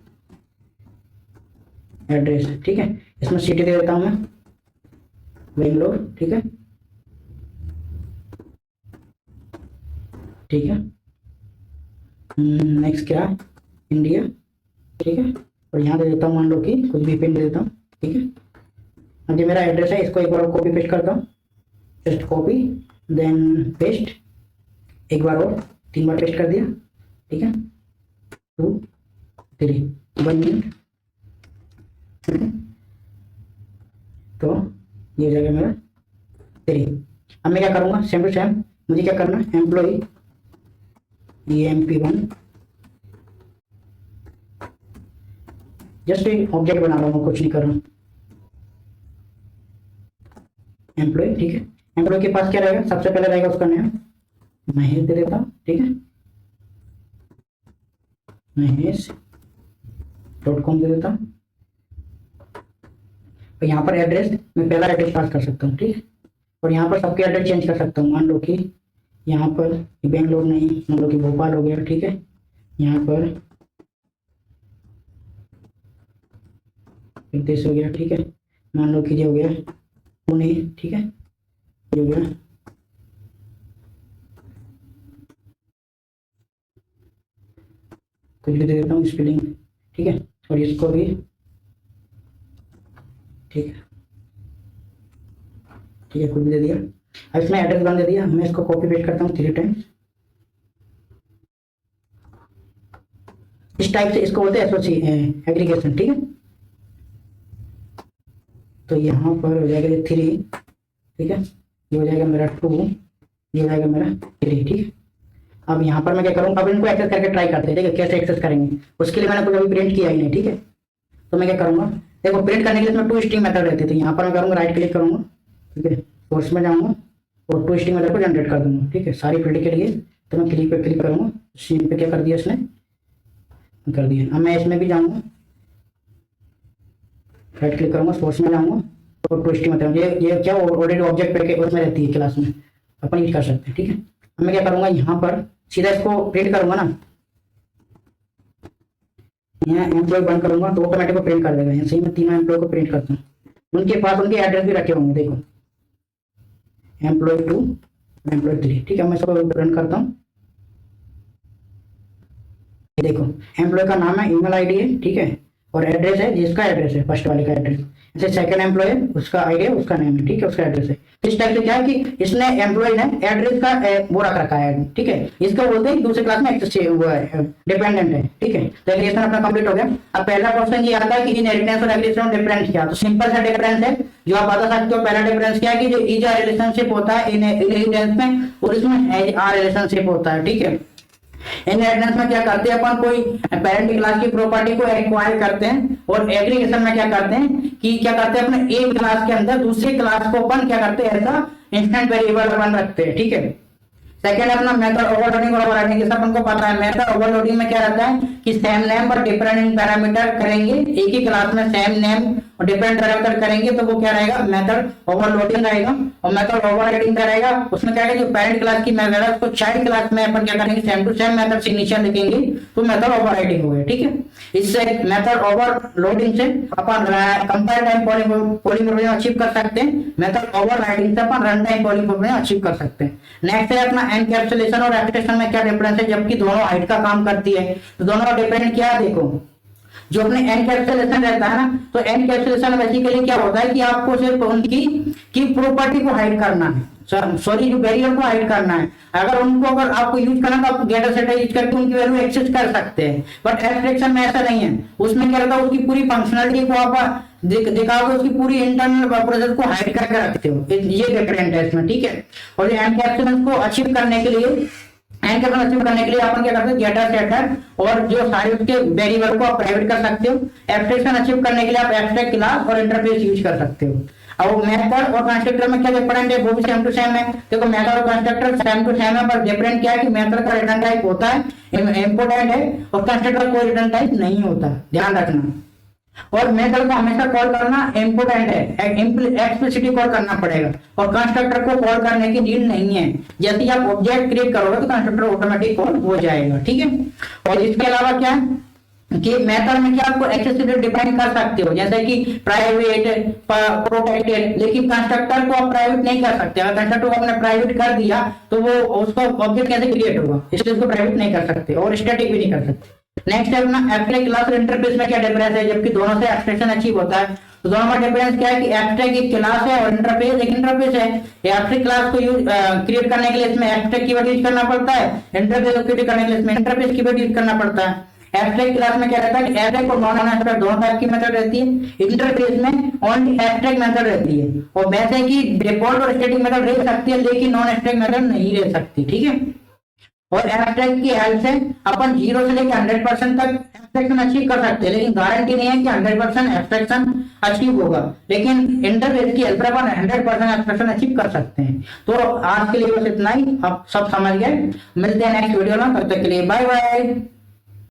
एड्रेस, ठीक है, इसमें सिटी दे देता हूँ मैं बेंगलोर, ठीक है, ठीक है, नेक्स्ट क्या, इंडिया, ठीक है, और यहाँ दे देता हूँ मान लो कि कुछ भी पिन दे देता हूँ, ठीक है। अब ये मेरा एड्रेस है, इसको एक बार कॉपी पेस्ट करता हूँ, जस्ट कॉपी देन पेस्ट, एक बार और 3 बार पेस्ट कर दिया, ठीक है, 2 3 1 मिनट, ठीक है, तो ये हो जाएगा मेरा 3। अब मैं क्या करूँगा, सेम टू सेम मुझे क्या करना है, एम्प्लॉई EMP1, जस्ट एक ऑब्जेक्ट बना रहा हूँ, कुछ नहीं कर रहा हूँ, एम्प्लॉय, ठीक है, एम्प्लॉय के पास क्या रहेगा, सबसे पहले रहेगा उसका नाम, महेश दे देता हूँ, ठीक है, महेश.com दे देता हूँ, और यहाँ पर एड्रेस मैं पहला एड्रेस पास कर सकता हूँ, ठीक है, और यहाँ पर सबके एड्रेस चेंज कर सकता हूँ। मान लो कि यहाँ पर बेंगलोर नहीं, मान लो कि भोपाल हो गया, ठीक है, यहाँ पर देश हो गया, ठीक है, मान लो कि ये हो गया पुणे, ठीक है, ये हो गया कुछ भी दे देता हूँ स्पेलिंग, ठीक है, और इसको भी, ठीक है, ठीक है, कुछ भी दे दिया। अब इसमें एड्रेस बन दे दिया, मैं इसको कॉपी पेस्ट करता हूँ 3 टाइम्स, इस टाइप से, इसको बोलते हैं एसओसी एग्रीगेशन, ठीक है, तो यहाँ पर हो जाएगा 3, ठीक है, ये हो जाएगा मेरा 2, ये हो जाएगा मेरा 3, ठीक है। अब यहाँ पर मैं क्या करूँगा, अब इनको एक्सेस करके ट्राई करते हैं, ठीक है, कैसे एक्सेस करेंगे, उसके लिए मैंने कुछ अभी प्रिंट किया ही नहीं, ठीक है, तो मैं क्या करूँगा, देखो प्रिंट करने के लिए इसमें 2 स्ट्रिंग मेथड रहते थे, यहाँ पर मैं करूँगा राइट क्लिक करूँगा, ठीक है, सोर्स में जाऊँगा और 2 स्ट्रिंग मेथड को जनरेट कर दूंगा, ठीक है, सारी फील्ड के लिए। तो मैं क्लिक पे क्लिक करूँगा, सीन पे क्या कर दिया इसने, कर दिया। अब मैं इसमें भी जाऊँगा, राइट क्लिक करूँगा, सोर्स में जाऊँगा और 2 स्ट्रिंग मेथड, ये क्या ऑलरेडी ऑब्जेक्ट पे उसमें रहती है क्लास में, अपन यूज कर सकते हैं, ठीक है। अब मैं क्या करूँगा, यहाँ पर सीधा इसको प्रिंट करूँगा ना, यहाँ एम्प्लॉय बंद करूँगा तो ऑटोमेटिक को प्रिंट कर देगा। यहाँ सही मैं 3 एम्प्लॉय को प्रिंट करता हूँ, उनके पास उनके एड्रेस भी रखे होंगे, देखो एम्प्लॉय 2 एम्प्लॉय 3, ठीक है, मैं इसको रन करता हूँ, देखो एम्प्लॉय का नाम है, ईमेल आईडी है, ठीक है, और एड्रेस है जिसका एड्रेस है, फर्स्ट वाले का एड्रेस, जैसे सेकंड एम्प्लॉय है उसका आईडी है, उसका नेम है, ठीक है, उसका एड्रेस है। इस टाइप से क्या है कि इसने एम्प्लॉय ने एड्रेस का वो रख रखा है, ठीक है, इसका बोलते हैं दूसरे क्लास में वो है डिपेंडेंट है, ठीक है। तो एग्रीगेशन अपना कंप्लीट हो गया। अब पहला क्वेश्चन ये आता है कि इनहेरिटेंस और एग्रीगेशन डिफरेंस क्या, तो सिंपल सा डिफरेंस है जो आप बता सकते हो। पहला डिफरेंस क्या है कि जो इज अ रिलेशनशिप होता है इनहेरिटेंस में और इसमें एज अ रिलेशनशिप होता है, ठीक है। इनहेरिटेंस में क्या करते हैं अपन, कोई पेरेंट क्लास की प्रॉपर्टी को एक्वायर करते हैं, और एग्रीगेशन में क्या करते हैं कि क्या करते हैं अपने एक क्लास के अंदर दूसरी क्लास को अपन क्या करते हैं ऐसा इंस्टेंट वेरिएबल अपन रखते हैं, ठीक है। सेकेंड अपना मेथड ओवरलोडिंग और ओवरराइडिंग, जैसा अपन को पता है मेथड ओवरलोडिंग में क्या रहता है कि सेम नेम पर डिफरेंट पैरामीटर करेंगे, एक ही क्लास में सेम नेम और डिफरेंट पैरामीटर करेंगे तो वो क्या रहेगा, मेथड ओवरलोडिंग रहेगा। और मेथड ओवरराइडिंग क्या रहेगा, उसमें क्या है जो पेरेंट क्लास की मेथड है उसको चाइल्ड क्लास में अपन क्या करेंगे, same to same method signature लिखेंगे तो मेथड ओवरराइडिंग हो गया। ठीक है, इससे मेथड ओवरलोडिंग से अपन कंपाइल टाइम पॉलीमॉर्फिज्म अचीव कर सकते हैं, मेथड ओवरराइडिंग से अपन रन टाइम पॉलीमॉर्फिज्म अचीव कर सकते हैं। नेक्स्ट है अपना एनकैप्सुलेशन और एब्स्ट्रैक्शन में क्या डिफरेंस है, जबकि दोनों हाइट का काम करती है तो दोनों का डिफरेंट क्या है, देखो जो अपने एनकैप्सुलेशन रहता है ना, तो एनकैप्सुलेशन बेसिकली क्या होता है कि आपको सिर्फ उनकी की प्रॉपर्टी को हाइड करना है, सॉरी जो बैरियर को हाइड करना है। अगर आपको यूज करना तो आप गेटर सेट यूज करके उनकी वैल्यू एक्सेस कर सकते हैं, बट एब्स्ट्रैक्शन में ऐसा नहीं है। उसमें क्या रहता है उसकी पूरी फंक्शनलिटी को आप दिखाओगे, उसकी पूरी इंटरनल प्रोसेस को हाइड करके रखते हो, ये डिफरेंट है इसमें। ठीक है, और एनकैप्सुलेशन को अचीव करने के लिए अचीव करने के लिए अपन क्या करते हैं, गेटर सेटर और जो सारे उसके वेरिएबल को आप प्राइवेट कर सकते हो। एब्स्ट्रैक्शन अचीव करने के लिए आप एब्स्ट्रैक्ट क्लास और इंटरफेस यूज कर सकते हो। अब मेथड और कंस्ट्रक्टर में क्या डिफरेंट है, वो भी सेम टू सेम है। देखो मेथड और कंस्ट्रक्टर सेम टू सेम है, पर डिफरेंट क्या है कि मेथड का रिटर्न टाइप होता है इंपोर्टेंट है और कंस्ट्रक्टर कोई रिटर्न टाइप नहीं होता, ध्यान रखना। और मेथड को हमेशा कॉल करना इंपोर्टेंट है, एक्सप्लिसिटली कॉल करना पड़ेगा और कंस्ट्रक्टर को कॉल करने की नीड नहीं है। जैसे आप ऑब्जेक्ट क्रिएट करोगे तो कंस्ट्रक्टर ऑटोमेटिक कॉल हो जाएगा। ठीक है, और इसके अलावा क्या है कि मेथड में क्या आपको एक्सेसिबिलिटी डिफाइन कर सकते हो, जैसे कि प्राइवेट, प्रोटेक्टेड, लेकिन कंस्ट्रक्टर को आप प्राइवेट नहीं कर सकते। अगर कंस्ट्रक्टर को आपने प्राइवेट कर दिया तो वो उसका ऑब्जेक्ट कैसे क्रिएट होगा, इसलिए उसको प्राइवेट नहीं कर सकते और स्टैटिक भी नहीं कर सकते। नेक्स्ट है अपना एब्स्ट्रैक्ट क्लास और इंटरफेस में क्या डिफरेंस है, जबकि दोनों से एब्स्ट्रैक्शन अचीव होता है तो दोनों में डिफरेंस क्या है कि एब्स्ट्रैक्ट एक क्लास है और इंटरफेस एक इंटरफेस है। एब्स्ट्रैक्ट क्लास को यूज क्रिएट करने के लिए इसमें एब्स्ट्रैक्ट कीवर्ड यूज करना पड़ता है, इंटरफेस को क्रिएट करने के लिए इसमें इंटरफेस कीवर्ड यूज करना पड़ता है। एब्स्ट्रैक्ट क्लास में क्या रहता है कि एब्स्ट्रैक्ट और नॉन एब्स्ट्रैक्ट दोनों टाइप की मेथड रहती है, इंटरफेस में ओनली एब्स्ट्रैक्ट मेथड रहती है। और वैसे कि डिफॉल्ट और स्टैटिक मेथड रह सकती है लेकिन नॉन एब्स्ट्रैक्ट मेथड नहीं रह सकती। ठीक है, और एब्स्ट्रैक्ट की हेल्प से अपन 0 से लेकर 100% तक एब्स्ट्रैक्शन अचीव कर सकते हैं, लेकिन गारंटी नहीं है कि 100% एब्स्ट्रैक्शन अचीव होगा। लेकिन इंटरफेस की हेल्प से अपन 100% एब्स्ट्रैक्शन अचीव कर सकते हैं। तो आज के लिए बस इतना ही, आप सब समझ गए। मिलते हैं नेक्स्ट वीडियो में, तब तक के लिए बाय बाय।